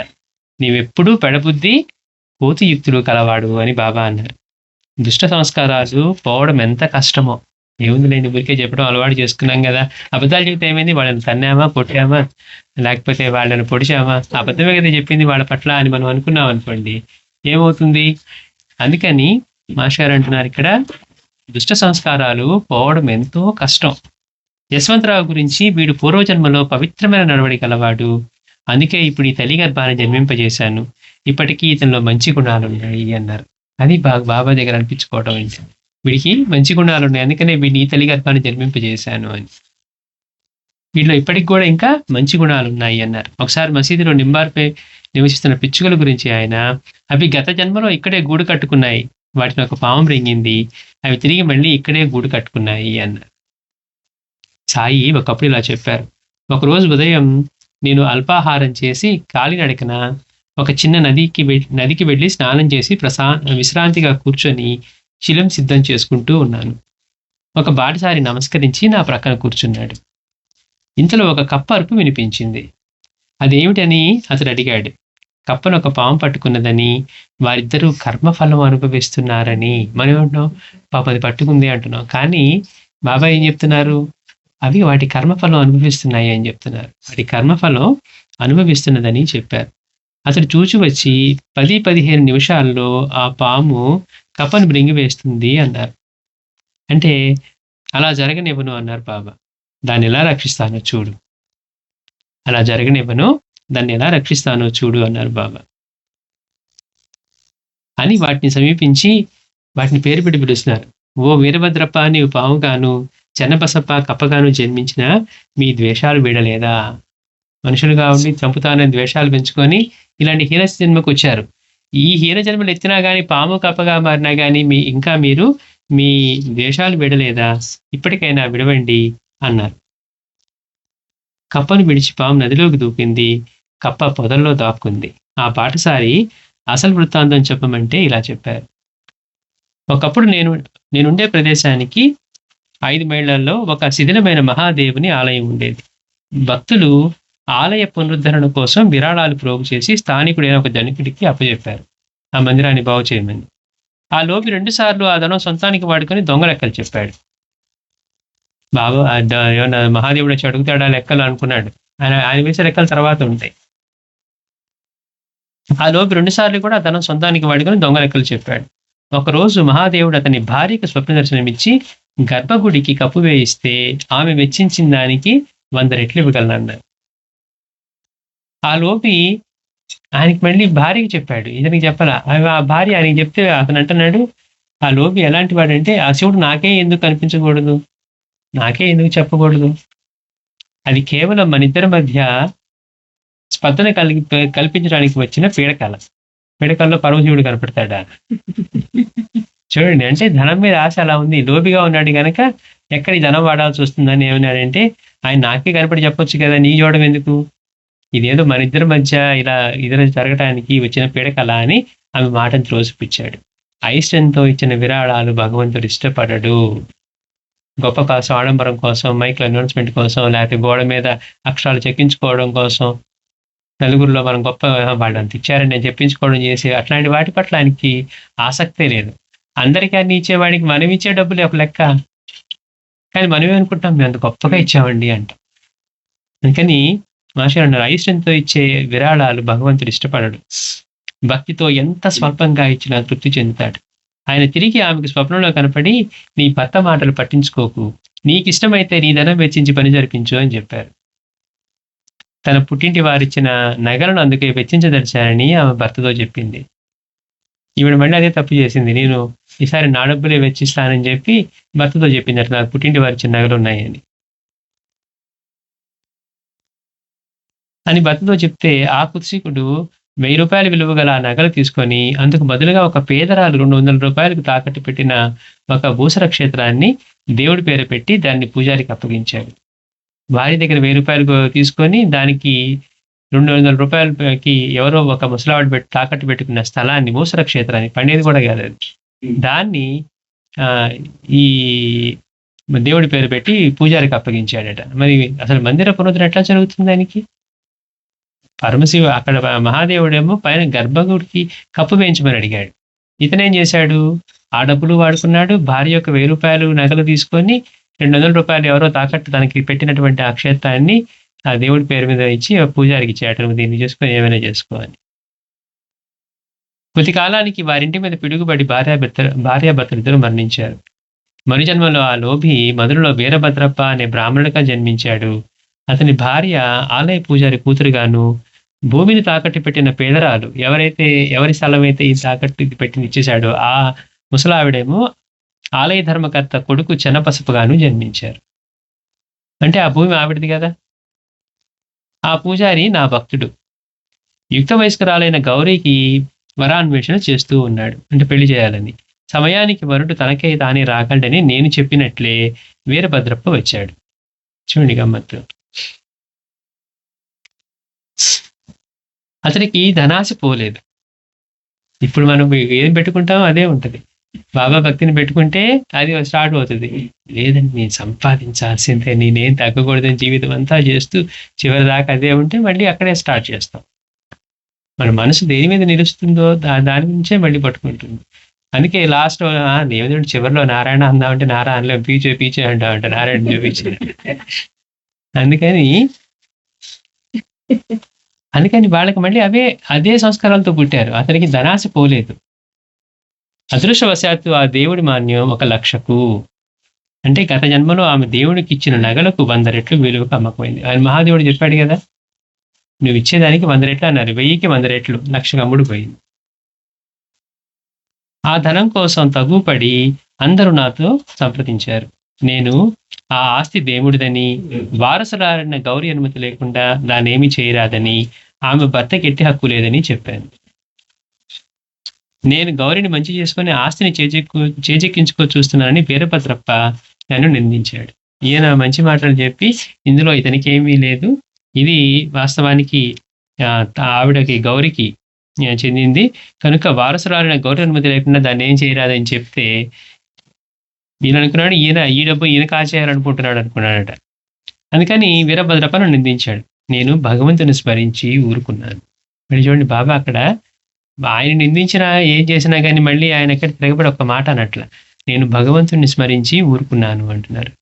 నీవెప్పుడు పెడబుద్ధి కోతియుక్తులు కలవాడు అని బాబా అన్నారు. దుష్ట సంస్కారాలు పోవడం ఎంత కష్టమో, ఏముంది లేని ఊరికే చెప్పడం అలవాటు చేసుకున్నాం కదా. అబద్ధాలు చెప్తే ఏమైంది, వాళ్ళని తన్నామా, కొట్టామా, లేకపోతే వాళ్ళని పొడిచామా, అబద్ధమే కదా చెప్పింది వాళ్ళ పట్ల అని మనం అనుకున్నాం అనుకోండి, ఏమవుతుంది. అందుకని మాస్టర్ అంటున్నారు ఇక్కడ, దుష్ట సంస్కారాలు పోవడం ఎంతో కష్టం. యశ్వంతరావు గురించి, వీడు పూర్వజన్మలో పవిత్రమైన నడవడి కలవాడు, అందుకే ఇప్పుడు ఈ తల్లి గర్భాన్ని జన్మింపజేశాను, ఇప్పటికీ ఇతనిలో మంచి గుణాలు ఉన్నాయి అన్నారు. అది బాబా దగ్గర అనిపించుకోవడం ఏంటి, వీడికి మంచి గుణాలు ఉన్నాయి, అందుకనే వీడిని ఈ తల్లి గర్భాన్ని జన్మింపజేశాను అని. వీటిలో ఇప్పటికి కూడా ఇంకా మంచి గుణాలు ఉన్నాయి అన్నారు. ఒకసారి మసీదులో నింబార్పై నివసిస్తున్న పిచ్చుకల గురించి ఆయన, అవి గత జన్మలో ఇక్కడే గూడు కట్టుకున్నాయి, వాటిని ఒక పాము రింగింది, అవి తిరిగి మళ్ళీ ఇక్కడే గూడు కట్టుకున్నాయి అన్నారు. సాయి ఒకప్పుడు ఇలా చెప్పారు, ఒకరోజు ఉదయం నేను అల్పాహారం చేసి కాలినడకన ఒక చిన్న నదికి వెళ్ళి స్నానం చేసి విశ్రాంతిగా కూర్చొని శిలం సిద్ధం చేసుకుంటూ ఉన్నాను. ఒక బాటసారి నమస్కరించి నా ప్రక్కన కూర్చున్నాడు. ఇంతలో ఒక కప్ప అరుపు వినిపించింది. అదేమిటని అతడు అడిగాడు. కప్పను ఒక పాము పట్టుకున్నదని, వారిద్దరూ కర్మఫలం అనుభవిస్తున్నారని. మనం ఏమంటున్నాం, పాప అది పట్టుకుంది అంటున్నాం, కానీ బాబా ఏం చెప్తున్నారు, అవి వాటి కర్మఫలం అనుభవిస్తున్నాయి అని చెప్తున్నారు. వాటి కర్మఫలం అనుభవిస్తున్నదని చెప్పారు. అతడు చూచి వచ్చి 10-15 నిమిషాల్లో ఆ పాము కప్పను మృంగివేస్తుంది అన్నారు. అంటే అలా జరగనివ్వను అన్నారు బాబా. దాన్ని ఎలా రక్షిస్తానో చూడు, అలా జరగనివ్వను, దాన్ని ఎలా రక్షిస్తానో చూడు అన్నారు బాబా. అని వాటిని సమీపించి వాటిని పేరు పెట్టి పిలుస్తున్నారు. ఓ వీరభద్రప్ప, నీవు పాముగాను చెన్నబసప్ప కప్పగాను జన్మించిన మీ ద్వేషాలు వీడలేదా? మనుషులుగా ఉండి చంపుతానని ద్వేషాలు పెంచుకొని ఇలాంటి హీన జన్మకు వచ్చారు. ఈ హీన జన్మలు ఎత్తినా కానీ, పాము కప్పగా మారినా కానీ మీరు మీ ద్వేషాలు విడలేదా? ఇప్పటికైనా విడవండి అన్నారు. కప్పను విడిచి పాము నదిలోకి దూకింది. కప్ప పొదల్లో దాక్కుంది. ఆ బాటసారి అసలు వృత్తాంతం చెప్పమంటే ఇలా చెప్పారు. ఒకప్పుడు నేనుండే ప్రదేశానికి 5 మైళ్ళల్లో ఒక శిథిలమైన మహాదేవుని ఆలయం ఉండేది. భక్తులు ఆలయ పునరుద్ధరణ కోసం విరాళాలు ప్రోగు చేసి స్థానికుడైన ఒక ధనికుడికి అప్పచెప్పారు ఆ మందిరాన్ని బాగు చేయమని. ఆ లోపి 2 సార్లు ఆ ధనం సొంతానికి వాడుకొని దొంగ లెక్కలు చెప్పాడు. బాబు ఏమన్నా మహాదేవుడు వచ్చి అడుగుతాడా లెక్కలు అనుకున్నాడు. ఆయన వేసే లెక్కలు తర్వాత ఉంటాయి. ఆ లోపు 2 సార్లు కూడా ఆ ధనం సొంతానికి వాడుకొని దొంగ లెక్కలు చెప్పాడు. ఒకరోజు మహాదేవుడు అతని భార్యకు స్వప్న దర్శనమిచ్చి గర్భగుడికి కప్పు వేయిస్తే ఆమె వెచ్చించిన దానికి 100 రెట్లు ఇవ్వగలనన్నాడు. ఆ లోపి ఆయనకి మళ్ళీ భార్యకి చెప్పాడు. ఇతనికి చెప్పలా. ఆ భార్య ఆయనకి చెప్తే అతను అంటున్నాడు, ఆ లోపి ఎలాంటి వాడంటే, ఆ శివుడు నాకే ఎందుకు కనిపించకూడదు? నాకే ఎందుకు చెప్పకూడదు? అది కేవలం మనిద్దరి మధ్య స్పందన కల్పించడానికి వచ్చిన పీడకల. పీడకల్లో పరమశివుడు కనపడతాడా? చూడండి, అంటే ధనం మీద ఆశ అలా ఉంది. లోబిగా ఉన్నాడు గనక ఎక్కడ ఈ ధనం వాడాల్సి వస్తుందని ఏమన్నాడంటే, ఆయన నాకే కనపడి చెప్పొచ్చు కదా, నీ చూడడం ఎందుకు? ఇదేదో మన ఇద్దరి మధ్య ఇలా ఇద్దరు జరగటానికి వచ్చిన పీడకల అని ఆమె మాటను త్రోసిపుచ్చాడు. అయిష్టంతో ఇచ్చిన విరాళాలు భగవంతుడు ఇష్టపడడు. గొప్ప కోసం, ఆడంబరం కోసం, మైక్ల అనౌన్స్మెంట్ కోసం, లేకపోతే గోడ మీద అక్షరాలు చెక్కించుకోవడం కోసం, నలుగురిలో మనం గొప్ప వాళ్ళు అంత ఇచ్చారని నేను చెప్పించుకోవడం చేసి అట్లాంటి వాటి పట్ల ఆయనకి ఆసక్తే లేదు. అందరికీ అన్ని ఇచ్చేవాడికి మనం ఇచ్చే డబ్బులు ఒక లెక్క. కానీ మనమే అనుకుంటాం మేము అంత గొప్పగా ఇచ్చామండి అంటాం. అందుకని మాస్టర్ అన్నారు, అయిష్టంతో ఇచ్చే విరాళాలు భగవంతుడు ఇష్టపడడు. భక్తితో ఎంత స్వల్పంగా ఇచ్చినా తృప్తి చెందుతాడు. ఆయన తిరిగి ఆమెకు స్వప్నంలో కనపడి, నీ భర్త మాటలు పట్టించుకోకు, నీకిష్టమైతే నీ ధనం వెచ్చించి పని జరిపించు అని చెప్పారు. తన పుట్టింటి వారిచ్చిన నగలను అందుకే వెచ్చించదలిచారని ఆమె భర్తతో చెప్పింది. ఈవిడ మళ్ళీ అదే తప్పు చేసింది. నేను ఈసారి నా డబ్బులే వెచ్చిస్తానని చెప్పి భర్తతో చెప్పింది, అట్లా నాకు పుట్టింటి వారిచ్చిన నగలు ఉన్నాయని. అని భర్తతో చెప్తే ఆ కుత్సికుడు 1000 రూపాయల విలువ గల ఆ నగలు తీసుకొని అందుకు బదులుగా ఒక పేదరాలు 200 రూపాయలకు తాకట్టు పెట్టిన ఒక భూసర క్షేత్రాన్ని దేవుడి పేరు పెట్టి దాన్ని పూజారికి అప్పగించాడు. భార్య దగ్గర 1000 రూపాయలు తీసుకొని దానికి 200 రూపాయలకి ఎవరో ఒక ముసలావాడు తాకట్టు పెట్టుకున్న స్థలాన్ని, భూసర క్షేత్రాన్ని, పండేది కూడా కాదు అది, దాన్ని ఈ దేవుడి పేరు పెట్టి పూజారికి అప్పగించాడట. మరి అసలు మందిర పునరుద్ధరణ ఎట్లా జరుగుతుంది దానికి? పరమశివ అక్కడ మహాదేవుడేమో పైన గర్భగుడికి కప్పు వేయించమని అడిగాడు. ఇతనేం చేశాడు? ఆ డబ్బులు వాడుకున్నాడు. భార్య యొక్క 1000 రూపాయలు నగలు తీసుకొని 200 రూపాయలు ఎవరో తాకట్టు తనకి పెట్టినటువంటి ఆ క్షేత్రాన్ని ఆ దేవుడి పేరు మీద ఇచ్చి పూజారికి ఇచ్చాడు. నువ్వు దీన్ని చేసుకొని ఏమైనా చేసుకోవాలి. కొద్ది కాలానికి వారింటి మీద పిడుగుబడి భార్యాభర్తలు ఇద్దరు మరణించారు. మరుజన్మలో ఆ లోభి మధురలో వీరభద్రప్ప అనే బ్రాహ్మణుడిగా జన్మించాడు. అతని భార్య ఆలయ పూజారి కూతురుగాను, భూమిని తాకట్టు పెట్టిన పేదరాలు, ఎవరి స్థలం అయితే ఈ తాకట్టు పెట్టి ఇచ్చేశాడో ఆ ముసలావిడేమో ఆలయ ధర్మకర్త కొడుకు చెన్నపసపుగాను జన్మించారు. అంటే ఆ భూమి ఆవిడది కదా. ఆ పూజారి నా భక్తుడు. యుక్త వయస్కురాలైన గౌరీకి వరాన్వేషణ చేస్తూ ఉన్నాడు, అంటే పెళ్లి చేయాలని. సమయానికి వరుడు తనకే తానే రాగలడని నేను చెప్పినట్లే వీరభద్రప్ప వచ్చాడు. చూడండి గమ్మత్తు. అతనికి ధనాశ పోలేదు. ఇప్పుడు మనం ఏం పెట్టుకుంటామో అదే ఉంటది. బాబా భక్తిని పెట్టుకుంటే అది స్టార్ట్ అవుతుంది. లేదండి నేను సంపాదించాల్సిందే, నేనేం తగ్గకూడదని జీవితం అంతా చేస్తూ చివరి దాకా అదే ఉంటే మళ్ళీ అక్కడే స్టార్ట్ చేస్తాం. మన మనసు దేని మీద నిలుస్తుందో దాని నుంచే మళ్ళీ పట్టుకుంటుంది. అందుకే లాస్ట్ దేవుడు చివరిలో నారాయణ అందామంటే నారాయణలో పీచే అంటామంట, నారాయణ చూపించే. అందుకని వాళ్ళకి మళ్ళీ అదే సంస్కారాలతో పుట్టారు. అతనికి ధనాశ పోలేదు. అదృష్టవశాత్తు ఆ దేవుడి మాన్యం 1,00,000కు. అంటే గత జన్మలో ఆమె దేవుడికి ఇచ్చిన నగలకు 100 రెట్లు విలువకు అమ్మకపోయింది. ఆయన మహాదేవుడు చెప్పాడు కదా, నువ్వు ఇచ్చేదానికి 100 రెట్లు అన్నారు, 1000కి 100 రెట్లు, 1,00,000 అమ్ముడు పోయింది. ఆ ధనం కోసం తగుపడి అందరూ నాతో సంప్రదించారు. నేను ఆ ఆస్తి దేవుడిదని, వారసురాలైన గౌరీ అనుమతి లేకుండా దాన్నేమి చేయరాదని, ఆమె భర్తకి ఎట్టి హక్కు లేదని చెప్పాను. నేను గౌరిని మంచి చేసుకుని ఆస్తిని చేజెక్కించుకో చూస్తున్నానని వీరభద్రప్ప నన్ను నిందించాడు. ఈయన మంచి మాటలు చెప్పి ఇందులో ఇతనికి ఏమీ లేదు, ఇది వాస్తవానికి ఆవిడకి గౌరికి చెందింది కనుక వారసురాలైన గౌరీ అనుమతి లేకుండా దాన్ని ఏం చేయరాదని చెప్తే ఈయన అనుకున్నాడు, ఈ డబ్బు ఈయన కాచేయాలనుకుంటున్నాడు అనుకున్నాడట. అందుకని వీరభద్రప్పను నిందించాడు. నేను భగవంతుని స్మరించి ఊరుకున్నాను. మరి చూడండి, బాబా అక్కడ ఆయన నిందించినా ఏం చేసినా కానీ మళ్ళీ ఆయన ఎక్కడ తిరగబడి ఒక మాట అనట్ల, నేను భగవంతుని స్మరించి ఊరుకున్నాను అంటున్నారు.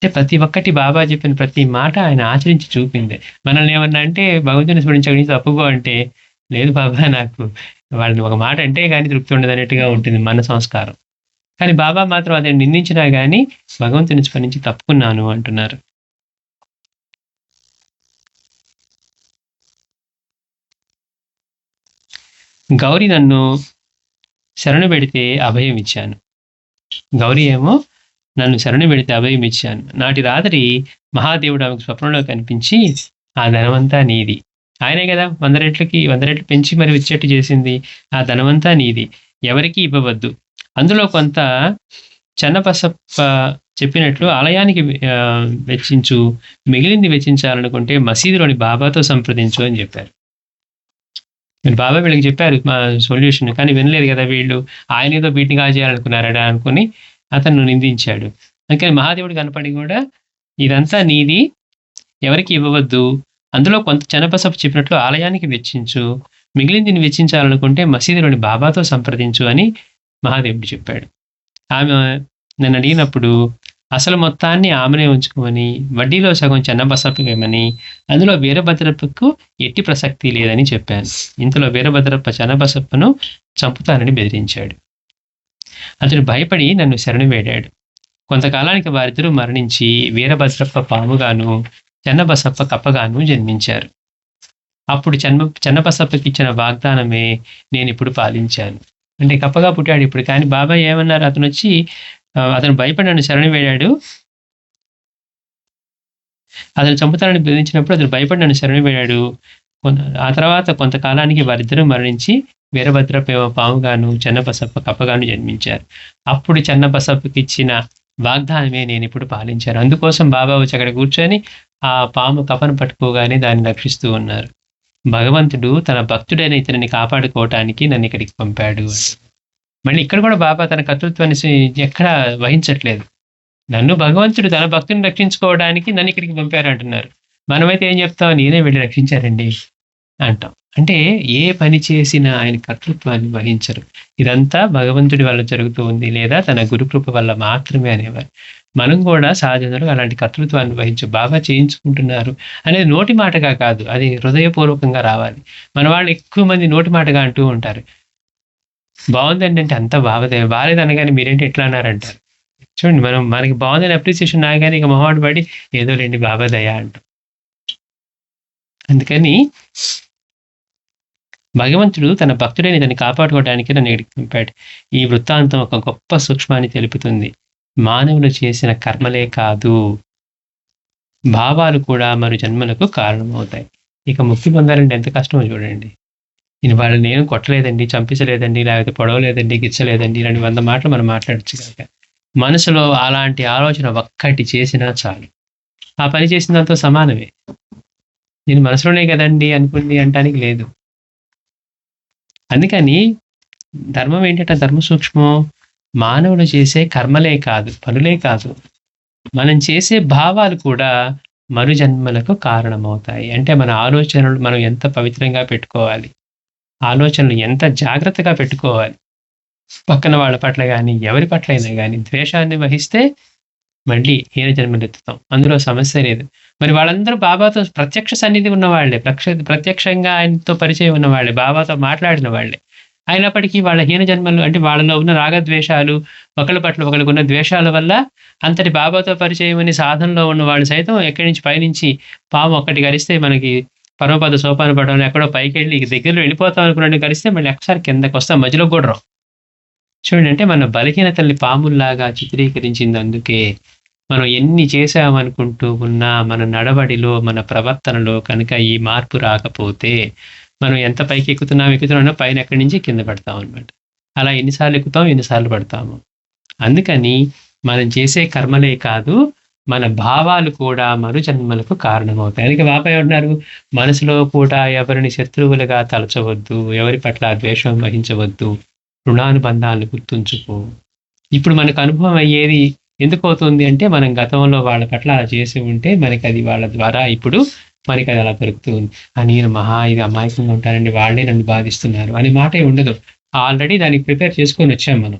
అంటే ప్రతి ఒక్కటి బాబా చెప్పిన ప్రతి మాట ఆయన ఆచరించి చూపిందే. మనల్ని ఏమన్నా అంటే భగవంతుని స్మరించే నుంచి తప్పుకో అంటే, లేదు బాబా నాకు వాళ్ళని ఒక మాట అంటే గాని తృప్తి ఉండదన్నట్టుగా ఉంటుంది మన సంస్కారం. కానీ బాబా మాత్రం అదే నిందించినా గాని భగవంతుని స్మరించి తప్పుకున్నాను అంటున్నారు. గౌరి నన్ను శరణు పెడితే అభయం ఇచ్చాను. గౌరీ ఏమో నన్ను శరణు పెడితే అభయం ఇచ్చాను. నాటి రాత్రి మహాదేవుడు ఆమెకు స్వప్నంలో కనిపించి, ఆ ధనమంతా నీది. ఆయనే కదా 100 రెట్లు పెంచి మరి వచ్చేట్టు చేసింది. ఆ ధనమంతా నీది. ఎవరికీ ఇవ్వవద్దు. అందులో కొంత చెన్నబసప్ప చెప్పినట్లు ఆలయానికి వెచ్చించు. మిగిలింది వెచ్చించాలనుకుంటే మసీదులోని బాబాతో సంప్రదించు అని చెప్పారు. బాబా వీళ్ళకి చెప్పారు మా సొల్యూషన్. కానీ వినలేదు కదా వీళ్ళు. ఆయన ఏదో వీటిని కాజేయాలనుకున్నారట అనుకుని అతను నిందించాడు. అందుకని మహాదేవుడు కనపడి కూడా ఇదంతా నీది, ఎవరికి ఇవ్వవద్దు. అందులో కొంత చెనపసపు చెప్పినట్లు ఆలయానికి వెచ్చించు. మిగిలింది నువ్వు వెచ్చించాలనుకుంటే మసీదులోని బాబాతో సంప్రదించు అని మహాదేవుడు చెప్పాడు. ఆమె నన్ను అడిగినప్పుడు అసలు మొత్తాన్ని ఆమెనే ఉంచుకోమని, వడ్డీలో సగం చెన్నబసప్పకి ఇవ్వమని, అందులో వీరభద్రప్పకు ఎట్టి ప్రసక్తి లేదని చెప్పాను. ఇంతలో వీరభద్రప్ప చెన్నబసప్పను చంపుతానని బెదిరించాడు. అతడు భయపడి నన్ను శరణు వేడాడు. కొంతకాలానికి వారిద్దరూ మరణించి వీరభద్రప్ప పాముగాను, చెన్నబసప్ప కప్పగాను జన్మించారు. అప్పుడు చెన్నబసప్పకి ఇచ్చిన వాగ్దానమే నేనిప్పుడు పాలించాను. అంటే కప్పగా పుట్టాడు ఇప్పుడు. కానీ బాబాయ్ ఏమన్నారు, అతను వచ్చి అతను భయపడి నన్ను శరణు వేడాడు. అతను చంపుతానని బెదిరించినప్పుడు అతను భయపడి నన్ను శరణు వేడాడు. ఆ తర్వాత కొంతకాలానికి వారిద్దరూ మరణించి వీరభద్రప్ప పాముగాను, చెన్నబసప్ప కప్పగాను జన్మించారు. అప్పుడు చెన్నబసప్పకి ఇచ్చిన వాగ్దానమే నేను ఇప్పుడు పాలించాను. అందుకోసం బాబా వచ్చి అక్కడ కూర్చొని ఆ పాము కప్పను పట్టుకోగానే దాన్ని రక్షిస్తూ ఉన్నారు. భగవంతుడు తన భక్తుడైన ఇతనిని కాపాడుకోవటానికి నన్ను ఇక్కడికి పంపాడు. మళ్ళీ ఇక్కడ కూడా బాబా తన కర్తృత్వాన్ని ఎక్కడ వహించట్లేదు. నన్ను భగవంతుడు తన భక్తుని రక్షించుకోవడానికి నన్ను ఇక్కడికి పంపారు అంటున్నారు. మనమైతే ఏం చెప్తాం, నేనే వెళ్ళి రక్షించారండి అంటాం. అంటే ఏ పని చేసినా ఆయన కర్తృత్వాన్ని వహించరు. ఇదంతా భగవంతుడి వల్ల జరుగుతూ ఉంది, లేదా తన గురుకృప వల్ల మాత్రమే అనేవారు. మనం కూడా సహజంగా అలాంటి కర్తృత్వాన్ని వహించు. బాబా చేయించుకుంటున్నారు అనేది నోటి మాటగా కాదు, అది హృదయపూర్వకంగా రావాలి. మన వాళ్ళు ఎక్కువ మంది నోటి మాటగా అంటూ ఉంటారు. బాగుందండి అంటే అంతా బాగాలేదు అనగానే మీరేంటి ఎట్లా అన్నారంటారు. చూడండి, మనకి బాగుందని అప్రిసియేషన్ నాగానే ఇక మొహమాట పడి ఏదో లేండి బాబా దయా అంటాం. అందుకని భగవంతుడు తన భక్తుడైన దాన్ని కాపాడుకోవడానికి నన్ను పంపాడు. ఈ వృత్తాంతం ఒక గొప్ప సూక్ష్మాన్ని తెలుపుతుంది. మానవులు చేసిన కర్మలే కాదు, భావాలు కూడా మరు జన్మలకు కారణమవుతాయి. ఇక ముక్తి పొందాలంటే ఎంత కష్టమో చూడండి. వాళ్ళు నేను కొట్టలేదండి, చంపించలేదండి, లేకపోతే పొడవలేదండి, గిచ్చలేదండి, ఇలాంటి 100 మాటలు మనం మాట్లాడచ్చు కనుక మనసులో అలాంటి ఆలోచన ఒక్కటి చేసినా చాలు. ఆ పని చేసిన దాంతో సమానమే. నేను మనసులోనే కదండి అనుకుంది అంటానికి లేదు. అందుకని ధర్మం ఏంటంటే ధర్మ సూక్ష్మం మానవులు చేసే కర్మలే కాదు, పనులే కాదు, మనం చేసే భావాలు కూడా మరు జన్మలకు కారణమవుతాయి. అంటే మన ఆలోచనలు మనం ఎంత పవిత్రంగా పెట్టుకోవాలి, ఆలోచనలు ఎంత జాగ్రత్తగా పెట్టుకోవాలి. పక్కన వాళ్ళ పట్ల కానీ ఎవరి పట్ల అయినా కానీ ద్వేషాన్ని వహిస్తే మళ్ళీ హీన జన్మలు ఎత్తుతాం. అందులో సమస్య లేదు. మరి వాళ్ళందరూ బాబాతో ప్రత్యక్ష సన్నిధి ఉన్నవాళ్లే, ప్రత్యక్షంగా ఆయనతో పరిచయం ఉన్నవాళ్లే, బాబాతో మాట్లాడిన వాళ్లే. అయినప్పటికీ వాళ్ళ హీన జన్మలు అంటే వాళ్ళలో ఉన్న రాగద్వేషాలు, ఒకళ్ళ పట్ల ఒకరికి ఉన్న ద్వేషాల వల్ల అంతటి బాబాతో పరిచయం అని సాధనలో ఉన్న వాళ్ళు సైతం ఎక్కడి నుంచి పైనుంచి పాము ఒక్కటి గరిస్తే మనకి పరమపద సోపాన పడడం ఎక్కడో పైకి వెళ్ళి దగ్గరలో వెళ్ళిపోతాం అనుకున్నట్టు గరిస్తే మళ్ళీ ఒకసారి కిందకు వస్తాం, మధ్యలో కూడా రాం. చూడండి, అంటే మన బలహీనతల్ని పాముల్లాగా చిత్రీకరించింది. అందుకే మనం ఎన్ని చేసామనుకుంటూ ఉన్నా మన నడవడిలో, మన ప్రవర్తనలో కనుక ఈ మార్పు రాకపోతే మనం ఎంత పైకి ఎక్కుతున్నామో పైన ఎక్కడి నుంచి కింద పడతాం అనమాట. అలా ఎన్నిసార్లు ఎక్కుతాం, ఎన్నిసార్లు పడతాము. అందుకని మనం చేసే కర్మలే కాదు, మన భావాలు కూడా మరు జన్మలకు కారణమవుతాయి. అందుకే బాబాయ్ అంటున్నారు, మనసులో కూడా ఎవరిని శత్రువులుగా తలచవద్దు, ఎవరి పట్ల ద్వేషం వహించవద్దు, రుణానుబంధాలను గుర్తుంచుకో. ఇప్పుడు మనకు అనుభవం అయ్యేది ఎందుకు అవుతుంది అంటే మనం గతంలో వాళ్ళ పట్ల అలా చేసి ఉంటే మనకి అది వాళ్ళ ద్వారా ఇప్పుడు మనకి అది అలా దొరుకుతుంది. నేను ఇది అమాయకంగా ఉంటానండి, వాళ్ళే నన్ను బాధిస్తున్నారు అనే మాటే ఉండదు. ఆల్రెడీ దానికి ప్రిపేర్ చేసుకొని వచ్చాం. మనం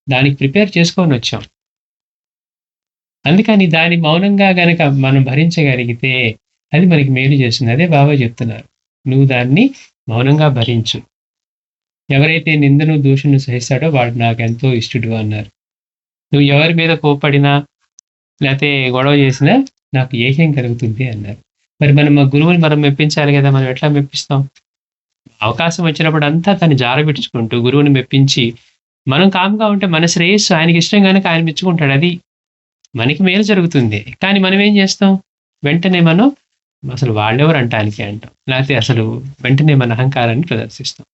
దానికి ప్రిపేర్ చేసుకొని వచ్చాం. అందుకని దాన్ని మౌనంగా గనక మనం భరించగలిగితే అది మనకి మేలు చేస్తుంది. అదే బాబా చెప్తున్నారు. నువ్వు దాన్ని మౌనంగా భరించు. ఎవరైతే నిందను, దూషణను సహిస్తాడో వాడు నాకెంతో ఇష్టుడు అన్నారు. నువ్వు ఎవరి మీద కోప్పడినా, లేతే గొడవ చేసినా నాకు ఏహ్యం కలుగుతుంది అన్నారు. మరి మనం మా గురువుని మనం మెప్పించాలి గదా! మనం ఎట్లా మెప్పిస్తాం? అవకాశం వచ్చినప్పుడు అంతా దాన్ని జారవిడుచుకుంటూ గురువుని మెప్పించి, మనం కామ్‌గా ఉంటే మన శ్రేయస్సు ఆయనకిష్టం గనక ఆయన మెచ్చుకుంటాడు. అది మనకి మేలు జరుగుతుంది. కానీ మనం ఏం చేస్తాం? వెంటనే మనం అసలు వాళ్ళెవరు అంటానికి అంటాం. లేతే అసలు వెంటనే మన అహంకారాన్ని ప్రదర్శిస్తాం.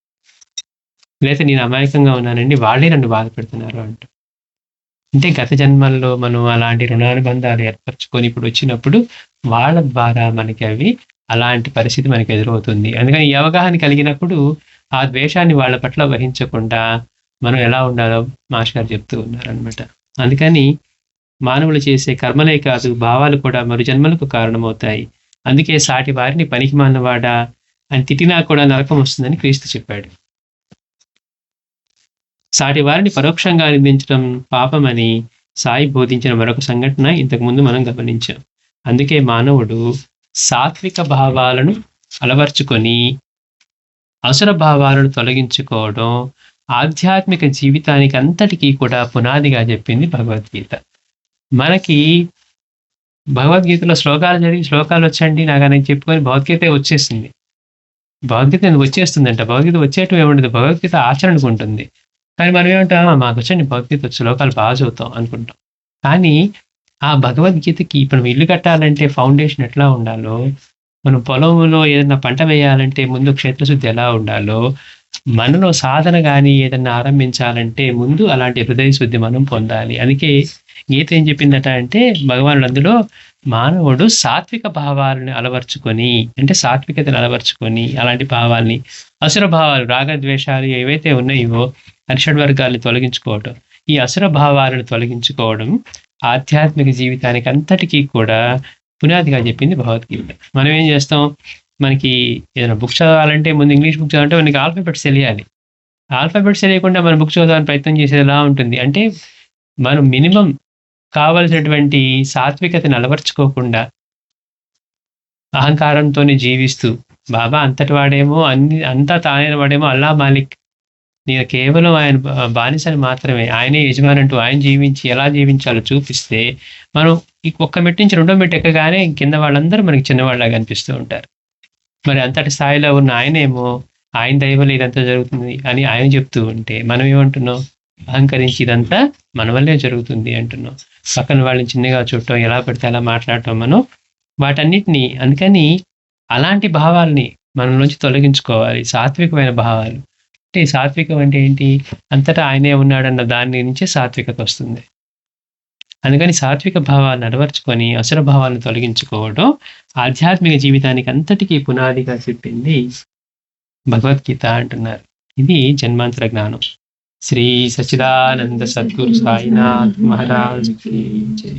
లేతే నేను అమాయకంగా ఉన్నానండి, వాళ్ళే నన్ను బాధపెడుతున్నారు అంటాం. అంటే గత జన్మల్లో మనం అలాంటి రుణానుబంధాలు ఏర్పరచుకొని ఇప్పుడొచ్చినప్పుడు వాళ్ళ ద్వారా మనకి అవి అలాంటి పరిస్థితి మనకు ఎదురవుతుంది. అందుకని ఈ అవగాహన కలిగినప్పుడు ఆ ద్వేషాన్ని వాళ్ళ పట్ల వహించకుండా మనం ఎలా ఉండాలో మాస్టర్ గారు చెప్తూ ఉన్నారనమాట. అందుకని మానవులు చేసే కర్మలే కాదు, భావాలు కూడా మరు జన్మలకు కారణమవుతాయి. అందుకే సాటి వారిని పనికిమాలినవాడా అని తిట్టినా కూడా నరకం వస్తుందని క్రీస్తు చెప్పాడు. సాటి వారిని పరోక్షంగా నిందించడం పాపమని సాయి బోధించిన మరొక సంఘటన ఇంతకుముందు మనం గమనించాం. అందుకే మానవుడు సాత్విక భావాలను అలవర్చుకొని అసుర భావాలను తొలగించుకోవడం ఆధ్యాత్మిక జీవితానికి అంతటికీ కూడా పునాదిగా చెప్పింది భగవద్గీత. మనకి భగవద్గీతలో శ్లోకాలు వచ్చండి నాకని చెప్పుకొని భగవద్గీత వచ్చేసింది. భగవద్గీత వచ్చేస్తుందంట. భగవద్గీత వచ్చేయటం ఏముండదు, భగవద్గీత ఆచరణకు ఉంటుంది. కానీ మనం ఏమంటాం, మాకు వచ్చండి భగవద్గీత శ్లోకాలు బాగా చదువుతాం అనుకుంటాం. కానీ ఆ భగవద్గీతకి ఇప్పుడు మనం ఇల్లు కట్టాలంటే ఫౌండేషన్ ఎట్లా ఉండాలో, మనం పొలంలో ఏదైనా పంట వేయాలంటే ముందు క్షేత్రశుద్ధి ఎలా ఉండాలో, మనలో సాధన గాని ఏదన్నా ఆరంభించాలంటే ముందు అలాంటి హృదయ శుద్ధి మనం పొందాలి. అందుకే గీత ఏం చెప్పిందట అంటే భగవానుడు అందులో మానవుడు సాత్విక భావాలను అలవర్చుకొని, అంటే సాత్వికతను అలవర్చుకొని అలాంటి భావాల్ని, అసుర భావాలు రాగద్వేషాలు ఏవైతే ఉన్నాయో అరిషడ్ వర్గాల్ని తొలగించుకోవటం, ఈ అసుర భావాలను తొలగించుకోవడం ఆధ్యాత్మిక జీవితానికి అంతటికీ కూడా పునాదిగా చెప్పింది భగవద్గీత. మనం ఏం చేస్తాం, మనకి ఏదైనా బుక్ చదవాలంటే ముందు ఇంగ్లీష్ బుక్ చదవాలంటే మనకి ఆల్ఫాబెట్స్ తెలియాలి. ఆల్ఫాబెట్స్ తెలియకుండా మనం బుక్ చదవడానికి ప్రయత్నం చేసేది ఎలా ఉంటుంది అంటే, మనం మినిమం కావలసినటువంటి సాత్వికతను అలవర్చుకోకుండా అహంకారంతోనే జీవిస్తూ, బాబా అంతటి వాడేమో అంతా తానైన వాడేమో అల్లా మాలిక్, నేను కేవలం ఆయన బానిసని మాత్రమే, ఆయనే యజమానంటూ ఆయన జీవించి ఎలా జీవించాలో చూపిస్తే మనం ఈ ఒక్క మెట్టు నుంచి రెండో మెట్టు ఎక్కగానే కింద వాళ్ళందరూ మనకి చిన్నవాళ్ళలాగా అనిపిస్తూ ఉంటారు. మరి అంతటి స్థాయిలో ఉన్న ఆయనేమో ఆయన దయ వల్ల ఇదంతా జరుగుతుంది అని ఆయన చెప్తూ ఉంటే మనం ఏమంటున్నాం, అహంకరించి ఇదంతా మన వల్లే జరుగుతుంది అంటున్నాం. పక్కన వాళ్ళని చిన్నగా చూడటం, ఎలా పడితే అలా మాట్లాడటం, మనం వాటన్నిటిని, అందుకని అలాంటి భావాల్ని మన నుంచి తొలగించుకోవాలి. సాత్వికమైన భావాలు అంటే, సాత్వికం అంటే ఏంటి, అంతటా ఆయనే ఉన్నాడన్న దాని నుంచే సాత్వికత వస్తుంది. అందుకని సాత్విక భావాలను అలవర్చుకొని అసుర భావాలను తొలగించుకోవడం ఆధ్యాత్మిక జీవితానికి అంతటికీ పునాదిగా చెప్పింది భగవద్గీత అంటున్నారు. ఇది జన్మాంతర జ్ఞానం. శ్రీ సచ్చిదానంద సద్గురు సాయినాథ్ మహారాజ్ కి జై.